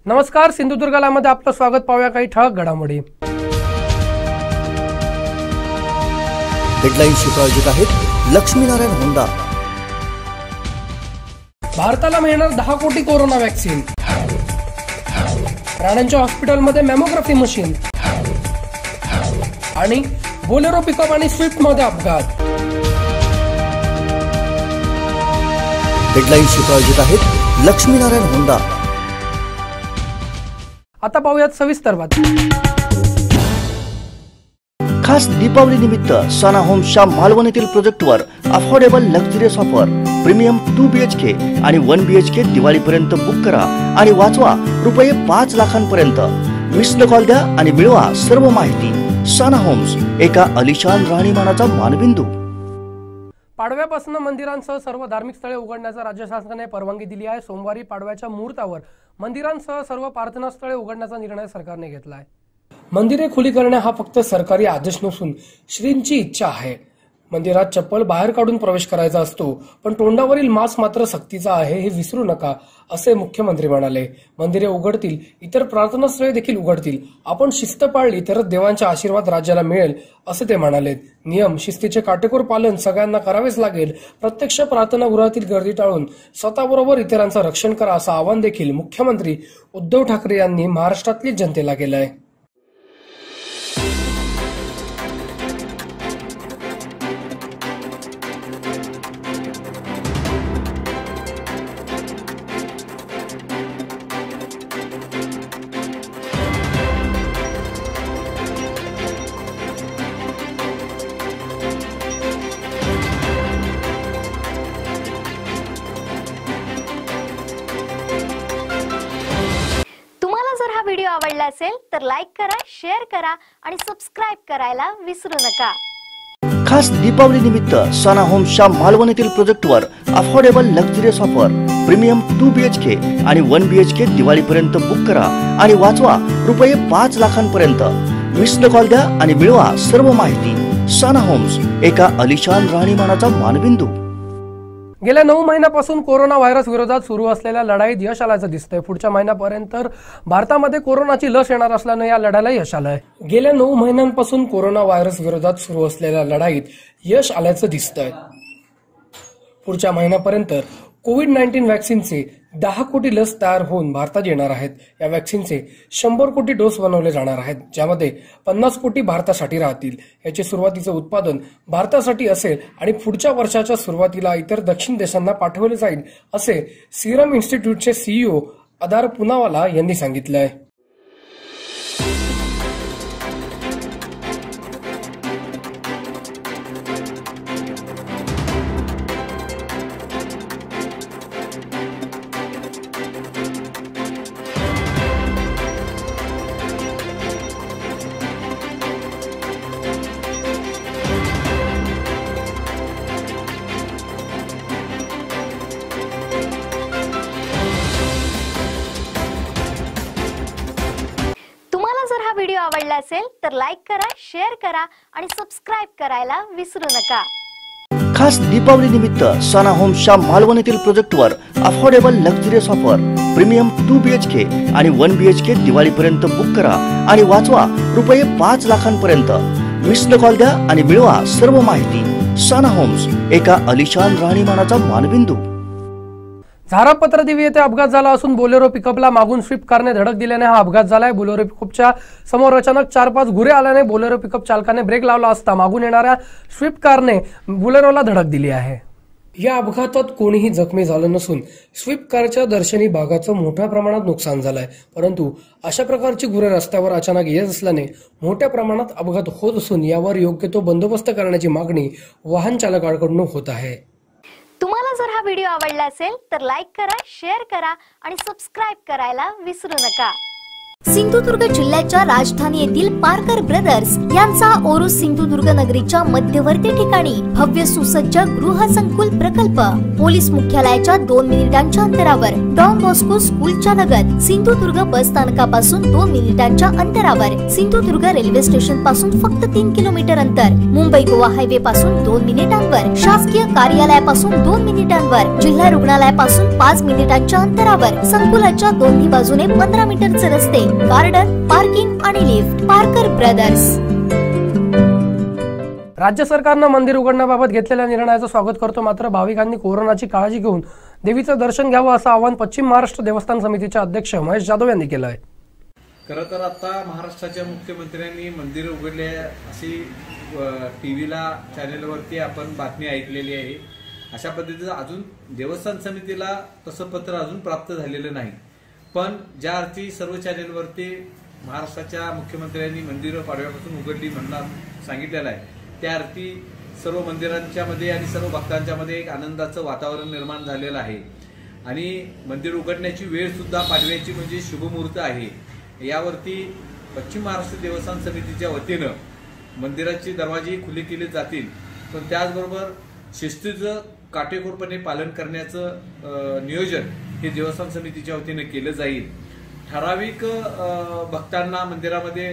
नमस्कार, सिंधुदुर्ग लाईव्हमध्ये आपलं स्वागत. पाहूया काही ठळक घडामोडी. हेडलाईन्सची प्रायोजक आहेत लक्ष्मीनारायण होंडा. भारताला मिळणार 10 कोटी कोरोना वॅक्सीन. राणांच्या हॉस्पिटलमध्ये मॅमोग्राफी मशीन. आणि बोलेरो पिकअप आणि स्विफ्ट मध्ये अपघात. हेडलाईन्सची प्रायोजक आहेत लक्ष्मीनारायण होंडा. आता पाहूयात सविस्तर बातमी. खास दीपावली निमित्त सना होम्सच्या मालवण येथील प्रोजेक्टवर affordable luxurious offer. Premium 2 BHK आणि 1 BHK दिवाळीपर्यंत बुक करा आणि वाचवा रुपये 5 लाखांपर्यंत. मिस्ड कॉल द्या आणि मिळवा सर्व माहिती. सना होम्स, एका अलिशान राहणीमानाचा मानबिंदू. पाडव्यापासून मंदिरांसह सर्व धार्मिक स्थळे उघडण्याचा राज्य शासनाने परवानगी दिली आहे. सोमवारी पाडव्याच्या मुहूर्तावर मंदिरांसह सर्व प्रार्थना स्थळे उघडण्याचा निर्णय सरकारने घेतला आहे. मंदिरे खुली करणे हा फक्त सरकारी आदेश नसून श्रींची इच्छा आहे. मंदिरात चप्पल बाहेर काढून प्रवेश करायचा असतो, पण तोंडावरील मास्क मात्र सक्तीचा आहे हे विसरू नका, असे मुख्यमंत्री म्हणाले. मंदिरे उघडतील, इतर प्रार्थना स्थळे देखील उघडतील. आपण शिस्त पाळली तरच देवांचा आशीर्वाद राज्याला मिळेल, असे ते म्हणाले. नियम शिस्तीचे काटेकोर पालन सगळ्यांना करावेच लागेल. प्रत्यक्ष प्रार्थनागृहातील गर्दी टाळून स्वतःबरोबर इतरांचं रक्षण करा, असं आवाहन देखील मुख्यमंत्री उद्धव ठाकरे यांनी महाराष्ट्रातील जनतेला केलं आहे. जर हा व्हिडिओ आवडला असेल तर लाईक करा, शेअर करा आणि सबस्क्राइब करायला विसरू नका. खास दीपावली निमित्त सना होम्सच्या मालवण येथील प्रोजेक्टवर affordable luxurious offer. Premium 2 BHK आणि 1 BHK दिवाळीपर्यंत बुक करा आणि वाचवा रुपये 5 लाखांपर्यंत. मिस्ड कॉल द्या आणि मिळवा सर्व माहिती. सना होम्स, एका अलिशान राहणीमानाचा मानबिंदू. गेल्या 9 महिन्यापासून कोरोना व्हायरस विरोधात सुरू असलेल्या लढाईत यश आल्याचं दिसतंय. पुढच्या महिन्यापर्यंत भारतामध्ये कोरोनाची लस येणार असल्यानं या लढ्याला यश आलंय. गेल्या 9 महिन्यांपासून कोरोना व्हायरस विरोधात सुरू असलेल्या लढाईत यश आल्याचं दिसतंय. पुढच्या महिन्यापर्यंत कोविड-19 वॅक्सिनचे 10 कोटी लस तयार होऊन भारतात येणार आहेत. या वॅक्सिनचे 100 कोटी डोस बनवले जाणार आहेत, ज्यामध्ये 50 कोटी भारतासाठी राहतील. याचे सुरुवातीचं उत्पादन भारतासाठी असेल आणि पुढच्या वर्षाच्या सुरुवातीला इतर दक्षिण देशांना पाठवले जाईल, असे सिरम इन्स्टिट्यूटचे CEO अदार पुनावाला यांनी सांगितलंय. जर हा व्हिडिओ आवडला असेल तर लाईक करा, शेअर करा आणि सबस्क्राइब करायला विसरू नका. खास दीपावली निमित्त सना होम्सच्या मालवण येथील प्रोजेक्टवर affordable luxurious offer. Premium 2 BHK आणि 1 BHK दिवाळीपर्यंत बुक करा आणि वाचवा रुपये 5 लाखांपर्यंत. मिस्ड कॉल द्या आणि मिळवा सर्व माहिती. सना होम्स, एका अलिशान राहणीमानाचा मानबिंदू. झारापत्र देवी येथे अपघात झाला असून बोलेरो पिकअपला मागून स्विफ्ट कारने धडक दिल्याने हा अपघात झालाय. बोलेरो पिकअपच्या समोर अचानक 4-5 घुरे आल्याने बोलेरो पिकअप चालकाने ब्रेक लावला असता मागून येणाऱ्या स्विफ्ट कारने बोलेरोला धडक दिली आहे. या अपघातात कोणीही जखमी झालं नसून स्विफ्ट कारच्या दर्शनी भागाचं मोठ्या प्रमाणात नुकसान झालंय. परंतु अशा प्रकारची गुरे रस्त्यावर अचानक येत असल्याने मोठ्या प्रमाणात अपघात होत असून यावर योग्य तो बंदोबस्त करण्याची मागणी वाहन चालकांकडून होत आहे. तुम्हाला जर हा व्हिडिओ आवडला असेल तर लाईक करा, शेअर करा आणि सबस्क्राइब करायला विसरू नका. सिंधुदुर्ग जिल्ह्याच्या राजधानी येथील पारकर ब्रदर्स यांचा ओरोस सिंधुदुर्ग नगरीच्या मध्यवर्ती ठिकाणी भव्य सुसज्ज गृहसंकुल प्रकल्प पोलीस मुख्यालयाच्या 2 मिनिटांच्या अंतरावर, डॉन बॉस्को स्कूलच्या लगत, सिंधुदुर्ग बस स्थानकापासून 2 मिनिटांच्या अंतरावर, सिंधुदुर्ग रेल्वे स्टेशन पासून फक्त 3 किलोमीटर अंतर, मुंबई गोवा हायवे पासून 2 मिनिटांवर, शासकीय कार्यालयापासून 2 मिनिटांवर, जिल्हा रुग्णालयापासून 5 मिनिटांच्या अंतरावर, संकुलाच्या दोन्ही बाजूने 15 मीटरचे रस्ते, गार्डन, पार्किंग आणि लिफ्ट. पारकर ब्रदर्स. राज्य सरकारनं मंदिर उघडण्याबाबत घेतलेल्या निर्णयाचं स्वागत करतो, मात्र भाविकांनी कोरोनाची काळजी घेऊन देवीचं दर्शन घ्यावं असं आवाहन पश्चिम महाराष्ट्र देवस्थान समितीचे अध्यक्ष महेश जाधव यांनी केलं आहे. खरं तर आता महाराष्ट्राच्या मुख्यमंत्र्यांनी मंदिर उघडले अशी टीव्हीला चॅनेलवरती आपण बातमी ऐकलेली आहे. अशा पद्धतीचं अजून देवस्थान समितीला तसं पत्र अजून प्राप्त झालेलं नाही. पण ज्या अर्थी सर्व चॅनेलवरती महाराष्ट्राच्या मुख्यमंत्र्यांनी मंदिरं पाडव्यापासून उघडली म्हणून सांगितलेलं आहे, त्या अर्थी सर्व मंदिरांच्या मध्ये आणि सर्व भक्तांच्या मध्ये एक आनंदाचं वातावरण निर्माण झालेलं आहे. आणि मंदिर उघडण्याची वेळ सुद्धा पाडव्याची म्हणजे शुभमुहूर्त आहे. यावरती पश्चिम महाराष्ट्र देवस्थान समितीच्या वतीनं मंदिराचे दरवाजे खुले केले जातील, पण त्याचबरोबर शिस्तीचं काटेकोरपणे पालन करण्याचं नियोजन हे देवस्थान समितीच्या वतीने केलं जाईल. ठराविक भक्तांना मंदिरामध्ये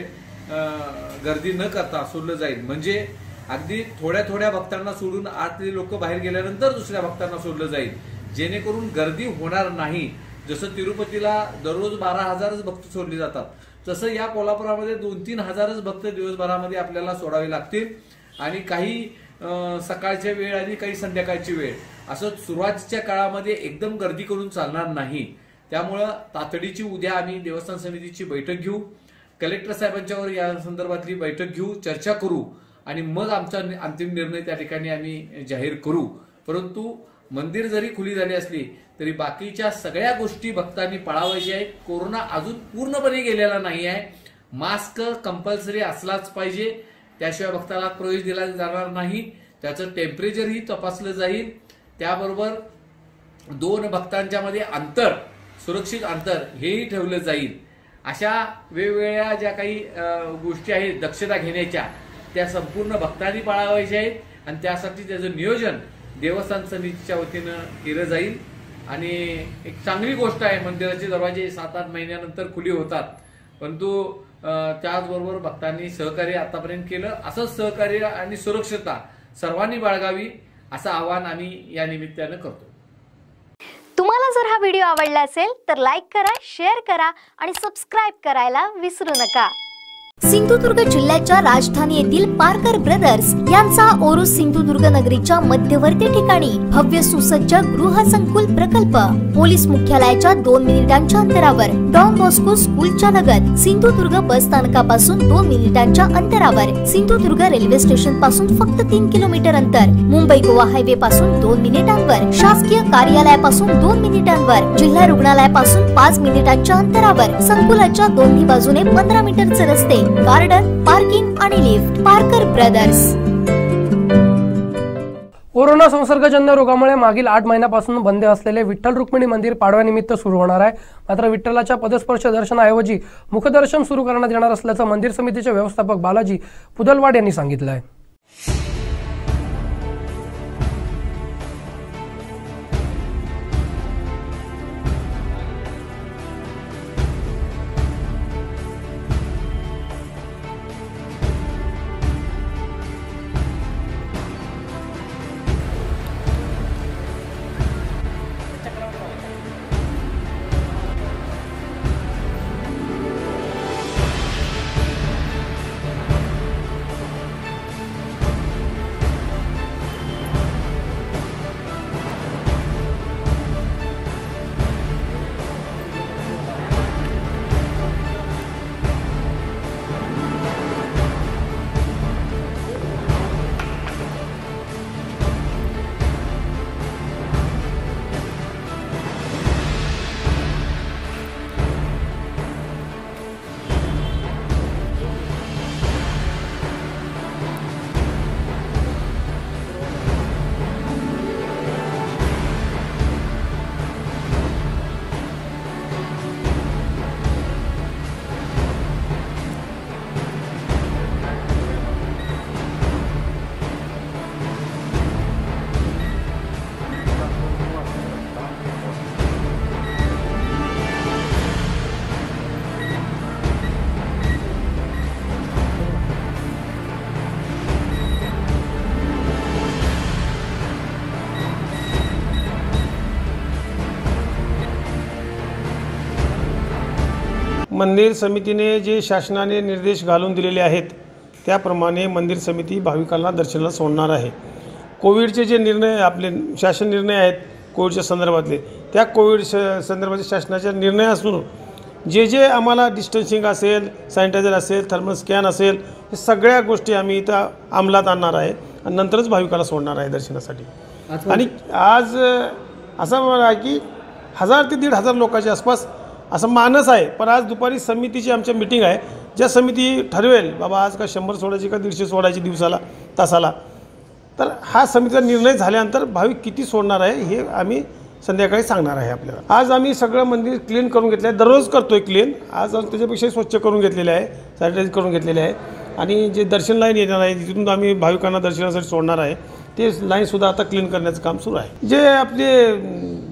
गर्दी न करता सोडलं जाईल. म्हणजे अगदी थोड्या थोड्या भक्तांना सोडून आतले लोक बाहेर गेल्यानंतर दुसऱ्या भक्तांना सोडलं जाईल, जेणेकरून गर्दी होणार नाही. जसं तिरुपतीला दररोज 12,000च भक्त सोडले जातात, तसं या कोल्हापुरामध्ये 2-3 हजारच भक्त दिवसभरामध्ये आपल्याला सोडावे लागतील. आणि काही सकाळच्या वेळ आणि काही संध्याकाळची वेळ असं सुरुवातीच्या काळामध्ये एकदम गर्दी करून चालणार नाही. त्यामुळं तातडीची उद्या आम्ही देवस्थान समितीची बैठक घेऊ, कलेक्टर साहेबांच्यावर या संदर्भातली बैठक घेऊ, चर्चा करू आणि मग आमचा अंतिम निर्णय त्या ठिकाणी आम्ही जाहीर करू. परंतु मंदिर जरी खुली झाली असली तरी बाकीच्या सगळ्या गोष्टी भक्तांनी पाळावायच्या आहेत. कोरोना अजून पूर्णपणे गेलेला नाही आहे. मास्क कंपल्सरी असलाच पाहिजे, त्याशिवाय भक्ताला प्रवेश दिला जाणार नाही. त्याचं टेम्परेचरही तपासलं जाईल. त्याबरोबर 2 भक्तांच्या मध्ये अंतर, सुरक्षित अंतर हेही ठेवलं जाईल. अशा वेगवेगळ्या ज्या काही गोष्टी आहेत दक्षता घेण्याच्या, त्या संपूर्ण भक्तांनी पाळावायच्या आहेत. आणि त्यासाठी त्याचं नियोजन देवस्थान समितीच्या वतीनं केलं जाईल. आणि एक चांगली गोष्ट आहे, मंदिराचे दरवाजे 7-8 महिन्यानंतर खुली होतात, परंतु त्याचबरोबर भक्तांनी सहकार्य आतापर्यंत केलं. असंच सहकार्य आणि सुरक्षता सर्वांनी बाळगावी असं आवाहन आम्ही या निमित्तानं करतो. तुम्हाला जर हा व्हिडिओ आवडला असेल तर लाईक करा, शेअर करा आणि सबस्क्राईब करायला विसरू नका. सिंधुदुर्ग जिल्ह्याच्या राजधानी येथील पारकर ब्रदर्स यांचा ओरोस सिंधुदुर्ग नगरीच्या मध्यवर्ती ठिकाणी भव्य सुसज्ज गृहसंकुल प्रकल्प पोलीस मुख्यालयाच्या 2 मिनिटांच्या अंतरावर, डॉन बॉस्को स्कूलच्या लगत, सिंधुदुर्ग बस स्थानकापासून 2 मिनिटांच्या अंतरावर, सिंधुदुर्ग रेल्वे स्टेशन पासून फक्त 3 किलोमीटर अंतर, मुंबई गोवा हायवे पासून 2 मिनिटांवर, शासकीय कार्यालयापासून 2 मिनिटांवर, जिल्हा रुग्णालयापासून 5 मिनिटांच्या अंतरावर, संकुलाच्या दोन्ही बाजूने 15 मीटरचे रस्ते, गार्डन, पार्किंग आणि लिफ्ट. पारकर ब्रदर्स. कोरोना संसर्गजन्य रोगामुळे मागील 8 महिन्यापासून बंद असलेले विठ्ठल रुक्मिणी मंदिर पाडव्यानिमित्त सुरू होणार आहे. मात्र विठ्ठलाच्या पदस्पर्श दर्शनाऐवजी मुखदर्शन सुरू करण्यात येणार असल्याचं मंदिर समितीचे व्यवस्थापक बालाजी पुदलवाड यांनी सांगितलं आहे. मंदिर समितीने जे शासनाने निर्देश घालून दिलेले आहेत त्याप्रमाणे मंदिर समिती भाविकांना दर्शनाला सोडणार आहे। कोविडचे जे निर्णय आपले शासन निर्णय आहेत कोविडच्या संदर्भातले, त्या कोविड संदर्भाचे शासनाचे निर्णय असून जे आम्हाला डिस्टन्सिंग असेल, सॅनिटायझर असेल, थर्मल स्कॅन असेल, हे सगळ्या गोष्टी आम्ही इथं अंमलात आणणार आहे आणि नंतरच भाविकाला सोडणार आहे दर्शनासाठी। आणि आज असं मला की 1000 ते 1500 लोकांच्या आसपास असं मानस आहे। पण आज दुपारी समितीची आमच्या मीटिंग आहे, ज्या समिती ठरवेल बाबा आज का 100 सोडायची का 150 सोडायची दिवसाला तासाला, तर हा समितीचा निर्णय झाल्यानंतर भाविक किती सोडणार आहे हे आम्ही संध्याकाळी सांगणार आहे आपल्याला। आज आम्ही सगळं मंदिर क्लीन करून घेतलं आहे, दररोज करतोय क्लीन, आज त्याच्यापेक्षा स्वच्छ करून घेतलेले आहे, सॅनिटाईज करून घेतलेले आहे। आणि जे दर्शन लाईन येणार आहे तिथून आम्ही भाविकांना दर्शनासाठी सोडणार आहे, ते लाईनसुद्धा आता क्लीन करण्याचं काम सुरू आहे। जे आपले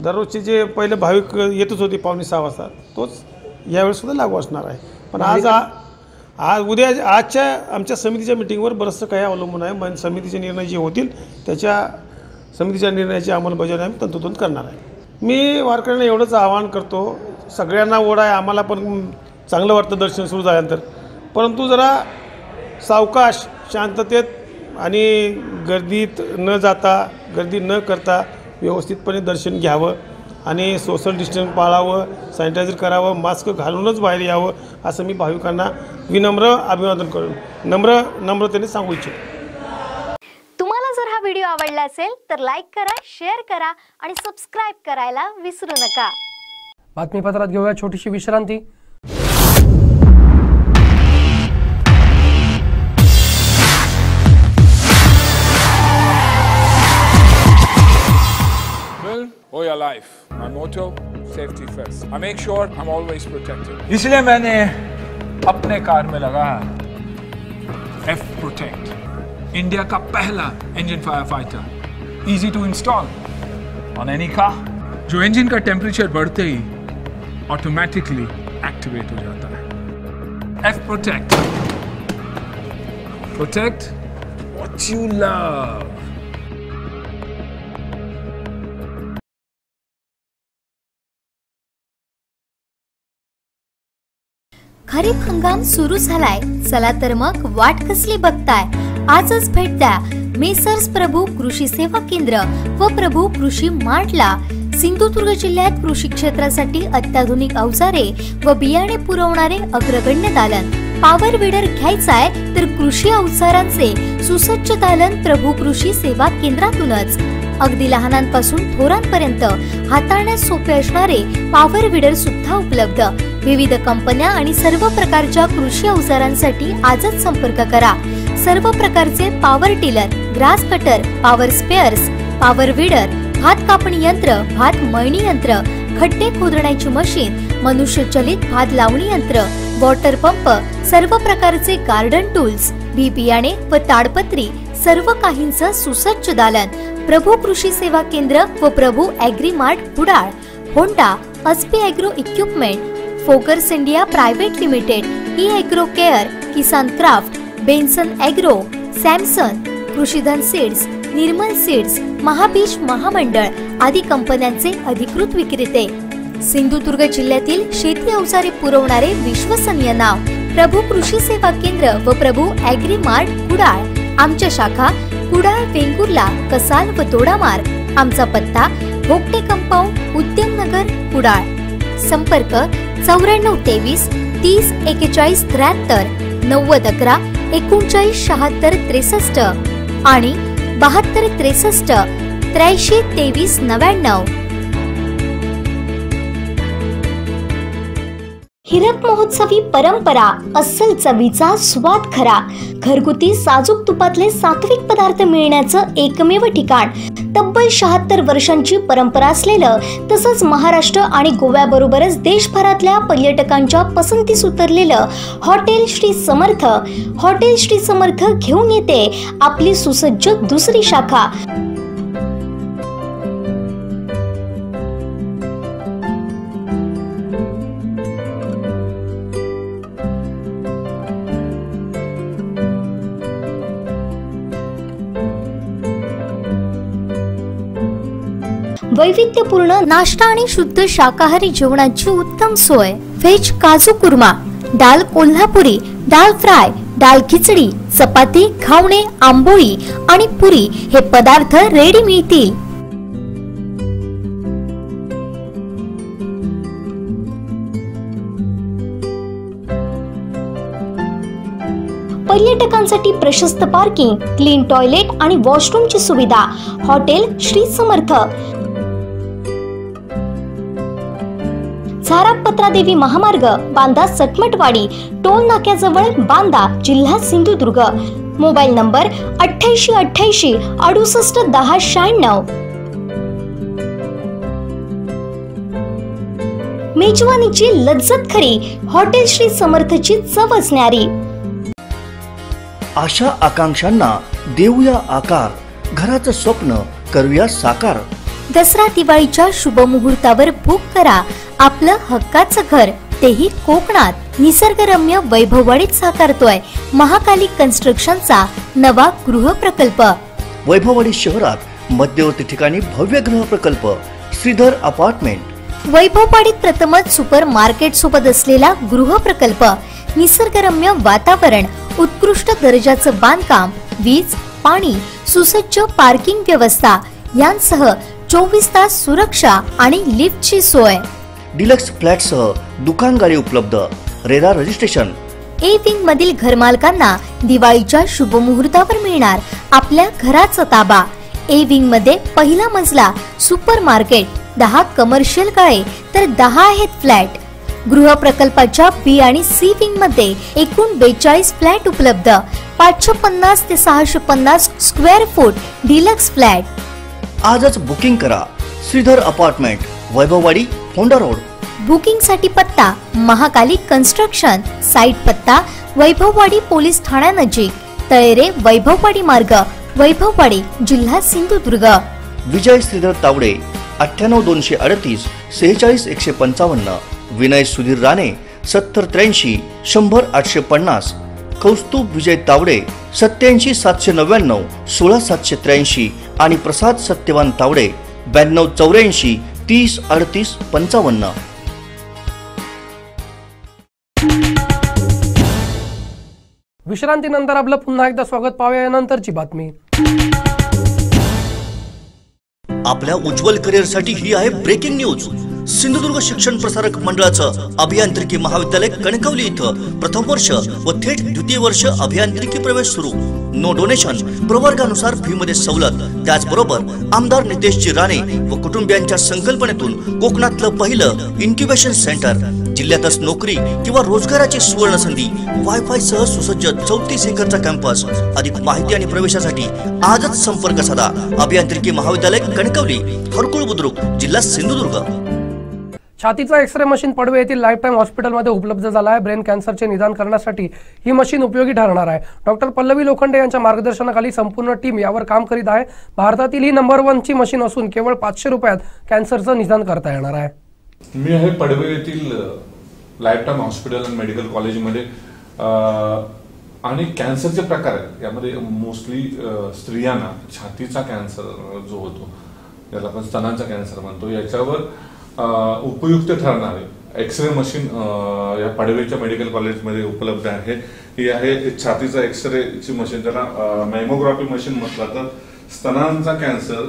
दररोजचे जे पहिले भाविक येतच होते 5:45 वाजता, तोच यावेळेसुद्धा लागू असणार आहे। पण आजच्या आमच्या समितीच्या मिटिंगवर बरंचसं काही अवलंबून आहे। समितीचे निर्णय जे होतील त्याच्या समितीच्या निर्णयाची अंमलबजावणी आम्ही तंतोतंत करणार आहे। मी वारकऱ्यांना एवढंच आवाहन करतो, सगळ्यांना ओढ आहे, आम्हाला पण चांगलं वाटतं दर्शन सुरू झाल्यानंतर, परंतु जरा सावकाश शांततेत आणि गर्दीत न जाता, गर्दी न करता व्यवस्थितपणे दर्शन घ्यावं आणि सोशल डिस्टन्स पाळावं, सॅनिटायझर करावं, मास्क घालूनच बाहेर यावं असं मी भाविकांना विनम्र अभिवादन करून नम्रतेने सांगू इच्छितो। तुम्हाला जर हा व्हिडिओ आवडला असेल तर लाईक करा, शेअर करा आणि सबस्क्राइब करायला विसरू नका। बातमीपत्रात घेऊया छोटीशी विश्रांती। Or your life. My motto, safety first. I make sure I'm always protected. इसलिए मैंने अपने कार में लगा F Protect, इंडिया का पहला engine fire fighter, easy to install on any car, जो इंजन का टेम्परेचर बढ़ते ही ऑटोमेटिकली एक्टिवेट हो जाता है। F Protect, protect what you love। खरीप हंगाम सुरू झालाय, चला तर मग वाट कसली बघताय, आजच भेट द्या मेसर्स प्रभू कृषी सेवा केंद्र व प्रभू कृषी मार्टला। सिंधुदुर्ग जिल्ह्यात कृषी क्षेत्रासाठी अत्याधुनिक अवजारे व बियाणे पुरवणारे अग्रगण्य दालन। पॉवर विडर घ्यायचाय तर कृषी अवजारांचे सुसज्ज दालन प्रभू कृषी सेवा केंद्रातूनच। अगदी लहानांपासून थोरांपर्यंत हाताळण्यास सोपे असणारे पॉवर विडर सुद्धा उपलब्ध। विविध कंपन्या आणि सर्व प्रकारच्या कृषी अवजारांसाठी आजच संपर्क करा। सर्व प्रकारचे power tiller, grass cutter, power spares, power weeder, भात कापणी यंत्र, भात मळणी यंत्र, खड्डे खोदण्याची मशीन, मनुष्यचलित भात लावणी यंत्र, वॉटर पंप, सर्व प्रकारचे गार्डन टूल्स, बी बियाणे व ताडपत्री, सर्व काहींचं सुसज्ज दालन। प्रभू कृषी सेवा केंद्र व Prabhu agri mart Kudal. Honda, Aspee agro equipment, फोकर्स India private limited, e agro care, Kisan craft, Benson agro, Samson, Krishidhan seeds, Nirmal seeds, Mahabeej महामंडळ आदी कंपन्यांचे अधिकृत विक्रेते। सिंधुदुर्ग जिल्ह्यातील शेती अवजारे पुरवणारे विश्वसनीय नाव प्रभू कृषी सेवा केंद्र व प्रभू ॲग्री मार्ट कुडाळ। आमच्या शाखा कुडाळ, वेंगुर्ला, कसाल व दोडामार्ग। आमचा पत्ता भोगटे कंपाऊंड, उद्यमनगर, कुडाळ। संपर्क 9423 30 41 73, 9011 39 76 63 आणि 72 63 83 23 99। हिरक महोत्सवी परंपरा, अस्सल चवीचा स्वाद खरा, घरगुती साजूक तुपातले सात्विक पदार्थ मिळण्याचं एकमेव ठिकाण। तब्बल 76 वर्षांची परंपरा असलेलं तसंच महाराष्ट्र आणि गोव्याबरोबरच देशभरातल्या पर्यटकांच्या पसंतीस उतरलेलं हॉटेल श्री समर्थ। हॉटेल श्री समर्थ घेऊन येते आपली सुसज्ज दुसरी शाखा। वैविध्यपूर्ण नाश्ता आणि शुद्ध शाकाहारी जेवणाची उत्तम सोय, व्हेज काजू कुर्मा, दाल कोल्हापुरी, दाल फ्राय, दाल खिचडी, चपाती, घावणे, आंबोळी आणि पुरी हे पदार्थ रेडी मिळतील। पर्यटकांसाठी प्रशस्त पार्किंग, क्लीन टॉयलेट आणि वॉशरूमची सुविधा। हॉटेल श्री समर्थ, झारापत्रादेवी महामार्ग, बांदा सटमटवाडी, टोल नाक्याजवळ, बांदा, जिल्हा सिंधुदुर्ग। Mobile number 8888 68 10 96। मेजवानीची लज्जत खरी, हॉटेल श्री समर्थची चव असणारी। आशा आकांक्षांना देऊया आकार, घराचं स्वप्न करूया साकार। दसरा दिवाळीच्या शुभ मुहूर्तावर बुक करा आपलं हक्काचं घर, तेही कोकणात। निसर्गरम्य वैभववाडीत साकारतोय महाकाली कन्स्ट्रक्शनचा नवा गृह प्रकल्प। वैभववाडी शहरात मध्यवर्ती ठिकाणी भव्य गृह प्रकल्प श्रीधर अपार्टमेंट। वैभववाडीत प्रथमच सुपर मार्केट सोबत असलेला गृह प्रकल्प, निसर्गरम्य वातावरण, उत्कृष्ट दर्जाचं बांधकाम, वीज, पाणी, सुसज्ज पार्किंग व्यवस्था यांसह 24 तास सुरक्षा आणि लिफ्टची सोय। डिलक्स फ्लॅटसह दुकान गाडी उपलब्ध। RERA registration. ए विंग मधील घरमालकांना दिवाळीच्या शुभ मुहूर्तावर मिळणार आपल्या घराचा ताबा। ए विंग मध्ये पहिला मजला सुपर मार्केट, 10 कमर्शियल गाळे तर 10 आहेत फ्लॅट। गृह प्रकल्पाच्या बी आणि सी विंग मध्ये एकूण 42 फ्लॅट उपलब्ध। 550 ते 650 स्क्वेअर फूट डिलक्स फ्लॅट। आजच बुकिंग करा। Shridhar apartment, Vaibhavwadi, Phonda road. Booking साठी पत्ता महाकाली कन्स्ट्रक्शन, साइट पत्ता वैभववाडी पोलीस ठाण्यानजीक, तळेरे वैभववाडी मार्ग, वैभववाडी, जिल्हा सिंधुदुर्ग। विजय श्रीधर तावडे 98 238 46 155। विनय सुधीर राणे 70 83 100 850। कौस्तुभ विजय तावडे 87 799 16 783 आणि प्रसाद सत्यवान तावडे 92 84 30 38 55। विश्रांतीनंतर आपलं पुन्हा एकदा स्वागत, पाहूया यानंतरची बातमी। आपल्या उज्ज्वल करिअरसाठी ही आहे ब्रेकिंग न्यूज। सिंधुदुर्ग शिक्षण प्रसारक मंडळाचं अभियांत्रिकी महाविद्यालय कणकवली इथं प्रथम वर्ष व थेट द्वितीय वर्ष अभियांत्रिकी प्रवेश सुरू। नो डोनेशन, प्रवर्गानुसार फी मध्ये सवलत। त्याचबरोबर आमदार नितेशजी राणे व कुटुंबियांच्या संकल्पनेतून कोकणातलं पहिलं इन्क्युबेशन सेंटर। जिल्ह्यातच नोकरी किंवा रोजगाराची सुवर्ण संधी, वायफाय सह सुसज्ज 34 एकरचा कॅम्पस। अधिक माहिती आणि प्रवेशासाठी आजच संपर्क साधा। अभियांत्रिकी महाविद्यालय कणकवली, हरकुळ बुद्रुक, जिल्हा सिंधुदुर्ग। छातीचा एक्सरे मशीन पडवे येथील लाईफटाईम हॉस्पिटलमध्ये उपलब्ध झाला आहे। ब्रेन कॅन्सरचे निदान करण्यासाठी ही मशीन उपयोगी ठरणार आहे। डॉक्टर पल्लवी लोखंडे यांच्या मार्गदर्शनाखाली संपूर्ण टीम यावर काम करीत आहे। भारतातील ही नंबर 1 ची मशीन असून केवळ 500 रुपयात कॅन्सरचं निदान करता येणार आहे। मी आहे पडवे येथील लाईफटाईम हॉस्पिटल अँड मेडिकल कॉलेजमध्ये आणि कॅन्सरचे प्रकार आहेत यामध्ये मोस्टली स्त्रियांना छातीचा कॅन्सर जो होतो त्याला आपण स्तनांचा कॅन्सर म्हणतो, याच्यावर उपयुक्त ठरणारे एक्सरे मशीन या पडवेच्या मेडिकल कॉलेजमध्ये उपलब्ध आहे। ही आहे छातीचा एक्सरेची मशीन, त्याला मॅमोग्राफी मशीन म्हटलं तर स्तनांचा कॅन्सर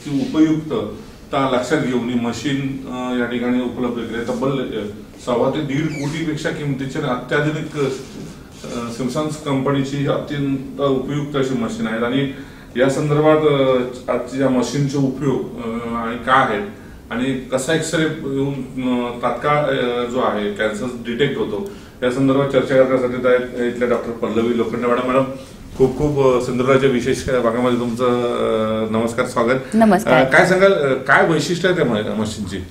ची उपयुक्तता लक्षात घेऊन ही मशीन या ठिकाणी उपलब्ध केली। तब्बल 1.25 ते 1.5 कोटीपेक्षा किमतीचे अत्याधुनिक सिम्सन्स कंपनीची अत्यंत उपयुक्त अशी मशीन आहेत आणि या संदर्भात आज या मशीनचे उपयोग आणि काय आहेत आणि कसा एक्सरे येऊन तात्काळ जो आहे कॅन्सर डिटेक्ट होतो या संदर्भात चर्चा करण्यासाठी इथल्या डॉक्टर पल्लवी लोखंडे मॅडम खूप खूप सिंधुदुर्गाच्या विशेष भागामध्ये तुमचं नमस्कार, स्वागत। नमस्कार। काय सांगाल, काय वैशिष्ट्य आहे त्या मशीनची?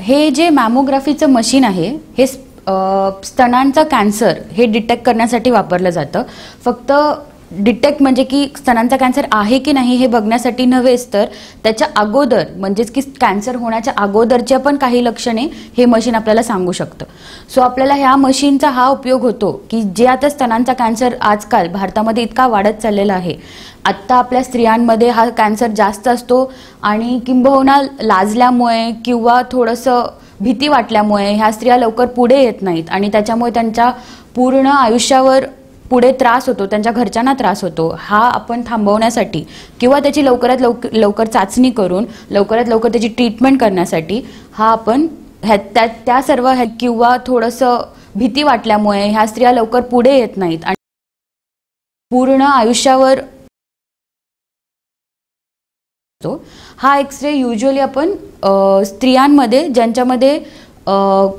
हे जे मॅमोग्राफीचं मशीन आहे हे स्तनांचा कॅन्सर हे डिटेक्ट करण्यासाठी वापरलं जातं। फक्त डिटेक्ट म्हणजे की स्तनांचा कॅन्सर आहे की नाही हे बघण्यासाठी नव्हेच तर त्याच्या अगोदर म्हणजेच की कॅन्सर होण्याच्या अगोदरच्या पण काही लक्षणे हे मशीन आपल्याला सांगू शकतं। सो आपल्याला ह्या मशीनचा हा उपयोग होतो की जे आता स्तनांचा कॅन्सर आजकाल भारतामध्ये इतका वाढत चाललेला आहे, आत्ता आपल्या स्त्रियांमध्ये हा कॅन्सर जास्त असतो आणि किंबहुना लाजल्यामुळे किंवा थोडंसं भीती वाटल्यामुळे ह्या स्त्रिया लवकर पुढे येत नाहीत आणि त्याच्यामुळे त्यांच्या पूर्ण आयुष्यावर पुढे त्रास होतो, त्यांच्या घरच्यांना त्रास होतो. हा आपण थांबवण्यासाठी किंवा त्याची लवकरात लवकर चाचणी करून लवकरात लवकर त्याची ट्रीटमेंट करण्यासाठी हा आपण त्या सर्व किंवा थोडंसं भीती वाटल्यामुळे ह्या स्त्रिया लवकर पुढे येत नाहीत आणि पूर्ण आयुष्यावर हा एक्सरे युजली आपण स्त्रियांमध्ये ज्यांच्यामध्ये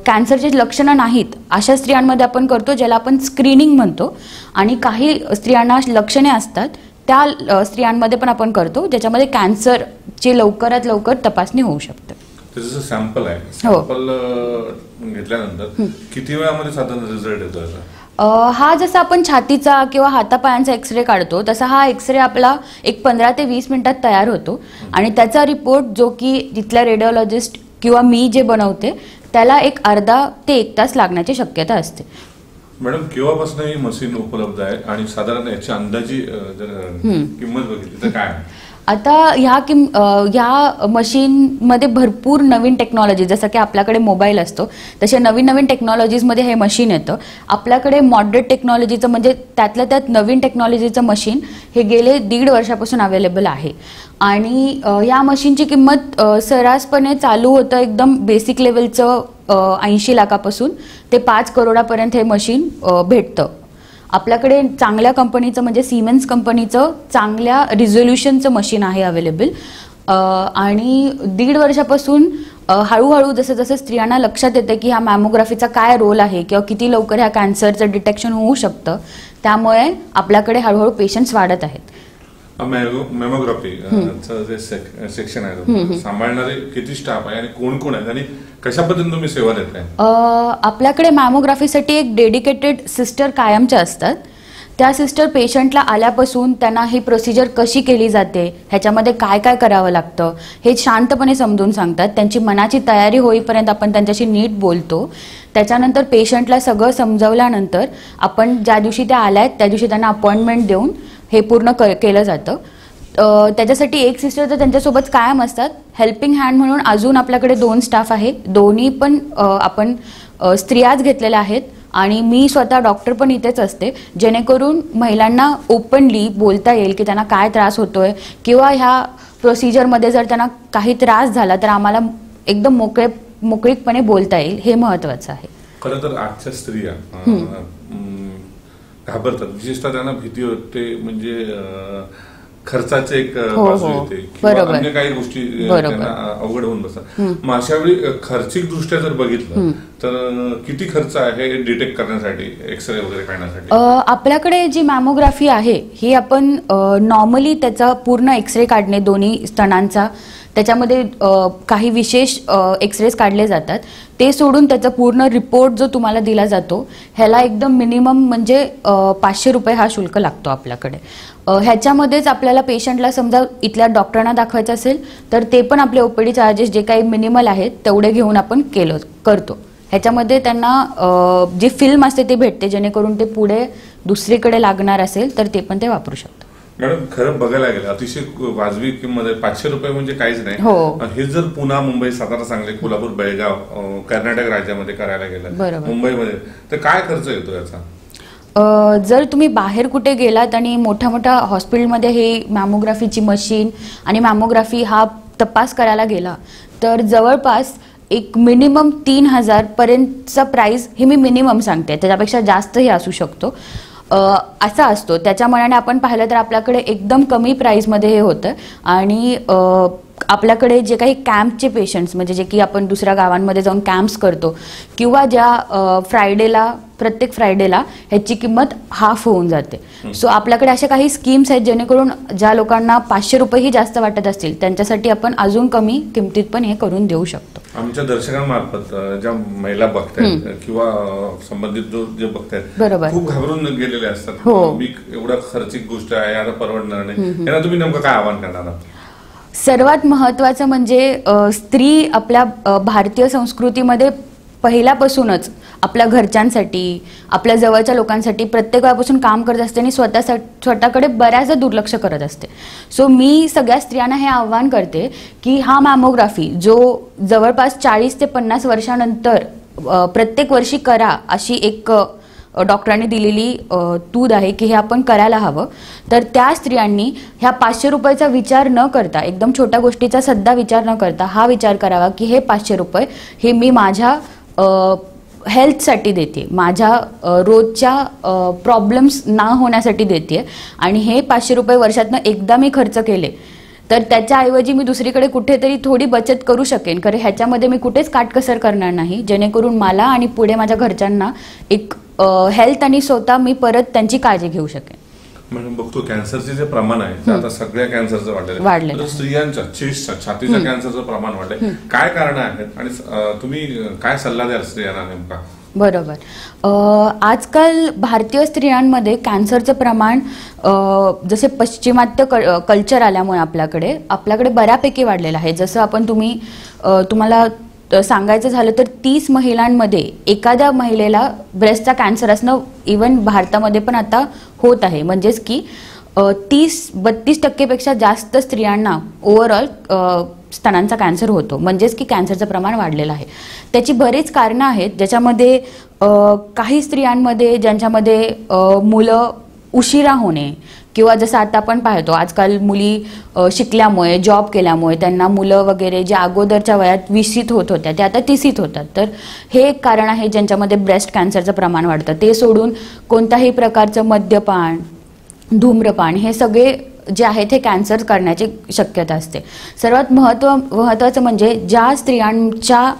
कॅन्सरचे लक्षणं नाहीत अशा स्त्रियांमध्ये आपण करतो, ज्याला आपण स्क्रीनिंग म्हणतो. आणि काही स्त्रियांना लक्षणे असतात त्या स्त्रियांमध्ये पण आपण करतो, ज्याच्यामध्ये कॅन्सरची लवकरात लवकर तपासणी होऊ शकते. जसं सॅम्पल आहे, सॅम्पल घेतल्यानंतर किती वेळामध्ये साधारण रिझल्ट येतो याचा? हा जसा आपण छातीचा किंवा हातापायांचा एक्सरे काढतो तसा हा एक्सरे आपला एक 15 ते 20 मिनिटात तयार होतो आणि त्याचा रिपोर्ट जो की तिथल्या रेडिओलॉजिस्ट किंवा मी जे बनवते त्याला एक अर्धा ते 1 तास लागण्याची शक्यता असते. मॅडम, केव्हापासून ही मशीन उपलब्ध आहे आणि साधारण याची अंदाजी किंमत बघितली तर काय? आता ह्या मशीनमध्ये भरपूर नवीन टेक्नॉलॉजी, जसं की आपल्याकडे मोबाईल असतो तसे नवीन नवीन टेक्नॉलॉजीजमध्ये हे मशीन येतं. आपल्याकडे मॉडरेट टेक्नॉलॉजीचं म्हणजे त्यातल्या त्यात नवीन टेक्नॉलॉजीचं मशीन हे गेले 1.5 वर्षापासून अवेलेबल आहे. आणि या मशीनची किंमत सर्रासपणे चालू होतं एकदम बेसिक लेवलचं 80 लाखापासून ते 5 करोडापर्यंत हे मशीन भेटतं. आपल्याकडे चांगल्या कंपनीचं म्हणजे सिमेन्स कंपनीचं चांगल्या रिझोल्युशनचं मशीन आहे अवेलेबल. आणि 1.5 वर्षापासून हळूहळू जसं जसं स्त्रियांना लक्षात येतं की ह्या मॅमोग्राफीचा काय रोल आहे किंवा किती लवकर ह्या कॅन्सरचं डिटेक्शन होऊ शकतं, त्यामुळे आपल्याकडे हळूहळू पेशंट्स वाढत आहेत. मॅमोग्राफी जे सेक्शन आहे सांभाळणारे किती स्टाफ आहे आणि कोण कोण आहेत आणि कशा पद्धतीने तुम्ही सेवा देताय? आपल्याकडे मॅमोग्राफीसाठी एक डेडिकेटेड सिस्टर कायमच्या असतात. त्या सिस्टर पेशंटला आल्यापासून त्यांना ही प्रोसिजर कशी केली जाते, ह्याच्यामध्ये काय काय करावं लागतं हे शांतपणे समजून सांगतात. त्यांची मनाची तयारी होईपर्यंत आपण त्यांच्याशी नीट बोलतो. त्याच्यानंतर पेशंटला सगळं समजवल्यानंतर आपण ज्या दिवशी त्या आल्यात त्या दिवशी त्यांना अपॉइंटमेंट देऊन हे पूर्ण केलं जातं. त्याच्यासाठी एक सिस्टर तर त्यांच्यासोबत कायम असतात. हेल्पिंग हँड म्हणून अजून आपल्याकडे 2 स्टाफ आहे. दोन्ही पण आपण स्त्रियाच घेतलेल्या आहेत आणि मी स्वतः डॉक्टर पण इथेच असते, जेणेकरून महिलांना ओपनली बोलता येईल की त्यांना काय त्रास होतोय किंवा ह्या प्रोसिजरमध्ये जर त्यांना काही त्रास झाला तर आम्हाला एकदम मोकळीकपणे बोलता येईल. हे महत्त्वाचं आहे. खरं तर आजच्या स्त्रिया घाबरतात, विशेषतः त्यांना भीती होते म्हणजे खर्चाचे एक बाजू येते किंवा अन्य काही गोष्टी त्यांना अवघड होऊन बसतात. मग अशा वेळी खर्चिक दृष्ट्या जर बघितलं तर किती खर्च आहे डिटेक्ट करण्यासाठी, एक्सरे वगैरे काढण्यासाठी? आपल्याकडे जी मॅमोग्राफी आहे ही आपण नॉर्मली त्याचा पूर्ण एक्सरे काढणे दोन्ही स्तनांचा, त्याच्यामध्ये काही विशेष एक्सरेज काढले जातात. ते सोडून त्याचा पूर्ण रिपोर्ट जो तुम्हाला दिला जातो ह्याला एकदम मिनिमम म्हणजे 500 रुपये हा शुल्क लागतो आपल्याकडे. ह्याच्यामध्येच आपल्याला पेशंटला समजा इथल्या डॉक्टरांना दाखवायचं असेल तर ते पण आपले ओपीडी चार्जेस जे काही मिनिमल आहेत तेवढे घेऊन आपण करतो. ह्याच्यामध्ये त्यांना जी फिल्म असते ते भेटते, जेणेकरून ते पुढे दुसरीकडे लागणार असेल तर ते पण ते वापरू शकतात. मॅडम, खरं बघायला गेलं अतिशय वाजवी किंमत आहे. 500 रुपये म्हणजे काहीच नाही. हे जर पुणे, मुंबई, सातारा, सांगली, कोल्हापूर, बेळगाव, कर्नाटक राज्यामध्ये करायला गेलं, मुंबईमध्ये, तर काय खर्च येतो याचा? जर तुम्ही बाहेर कुठे गेलात आणि मोठ्या मोठ्या हॉस्पिटलमध्ये हे मॅमोग्राफीची मशीन आणि मॅमोग्राफी हा तपास करायला गेला तर जवळपास एक मिनिमम 3000 पर्यंतचा प्राइस हे मी मिनिमम सांगते, त्याच्यापेक्षा जास्तही असू शकतो असा असतो. त्याच्या मनाने आपण पाहिलं तर आपल्याकडे एकदम कमी प्राईसमध्ये हे होतं. आणि आपल्याकडे जे काही कॅम्पचे पेशंट्स म्हणजे जे की आपण दुसऱ्या गावांमध्ये जाऊन कॅम्प्स करतो किंवा ज्या प्रत्येक फ्रायडेला ह्याची किंमत हाफ होऊन जाते. सो आपल्याकडे अशा काही स्कीम्स आहेत जेणेकरून ज्या लोकांना 500 रुपयेही जास्त वाटत असतील त्यांच्यासाठी आपण अजून कमी किमतीत पण हे करून देऊ शकतो. आमच्या दर्शकांमार्फत ज्या महिला बघतायत किंवा संबंधित जे बघतायत खूप घाबरून गेलेले असतात, मी एवढा खर्चिक गोष्ट आहे आता परवडणार नाही, यांना तुम्ही नेमकं काय आवाहन करणार? सर्वात महत्त्वाचं म्हणजे स्त्री आपल्या भारतीय संस्कृतीमध्ये पहिल्यापासूनच आपल्या घरच्यांसाठी, आपल्या जवळच्या लोकांसाठी प्रत्येक वेळापासून काम करत असते आणि स्वतःकडे बऱ्याचदा दुर्लक्ष करत असते. सो मी सगळ्या स्त्रियांना हे आव्हान करते की हा मॅमोग्राफी जो जवळपास 40 ते 50 वर्षानंतर प्रत्येक वर्षी करा अशी एक डॉक्टरांनी दिलेली तूद आहे की हे आपण करायला हवं. तर त्या स्त्रियांनी ह्या 500 रुपयाचा विचार न करता, एकदम छोट्या गोष्टीचा सध्या विचार न करता हा विचार करावा की हे 500 रुपये हे मी माझ्या हेल्थसाठी देते, माझ्या रोजच्या प्रॉब्लेम्स ना होण्यासाठी देते आणि हे 500 रुपये वर्षातनं एकदा मी खर्च केले तर त्याच्याऐवजी मी दुसरीकडे कुठेतरी थोडी बचत करू शकेन. कारण ह्याच्यामध्ये मी कुठेच काटकसर करणार नाही, जेणेकरून मला आणि पुढे माझ्या घरच्यांना एक हेल्थ आणि स्वतः मी परत त्यांची काळजी घेऊ शकेन. म्हणून बघतो कॅन्सरचे जे प्रमाण आहे ते आता सगळ्या कॅन्सरचं वाढलेलं, स्त्रियांच्या चेस्टच्या छातीच्या कॅन्सरचं प्रमाण वाढलंय. काय कारण आहेत आणि तुम्ही काय सल्ला द्याल स्त्रियांना नेमका? बरोबर. आजकाल भारतीय स्त्रियांमध्ये कॅन्सरचं प्रमाण जसे पाश्चिमात्य कल्चर आल्यामुळे आपल्याकडे बऱ्यापैकी वाढलेलं आहे. जसं आपण तुम्हाला सांगायचं झालं तर 30 महिलांमध्ये एखाद्या महिलेला ब्रेस्टचा कॅन्सर असणं इवन भारतामध्ये पण आता होत आहे. म्हणजेच की 30-32% जास्त स्त्रियांना ओव्हरऑल स्तनांचा कॅन्सर होतो. म्हणजेच की कॅन्सरचं प्रमाण वाढलेलं आहे. त्याची बरीच कारणं आहेत, ज्याच्यामध्ये काही स्त्रियांमध्ये ज्यांच्यामध्ये मुलं उशिरा होणे किंवा जसं आता आपण पाहतो आजकाल मुली शिकल्यामुळे, जॉब केल्यामुळे त्यांना मुलं वगैरे जे अगोदरच्या वयात 20शीत होत होत्या ते आता 30शीत होतात. तर हे एक कारण आहे ज्यांच्यामध्ये ब्रेस्ट कॅन्सरचं प्रमाण वाढतं. ते सोडून कोणत्याही प्रकारचं मद्यपान, धूम्रपान हे सगळे जे आहेत हे कॅन्सर करण्याची शक्यता असते. सर्वात महत्त्वाचं म्हणजे ज्या स्त्रियांच्या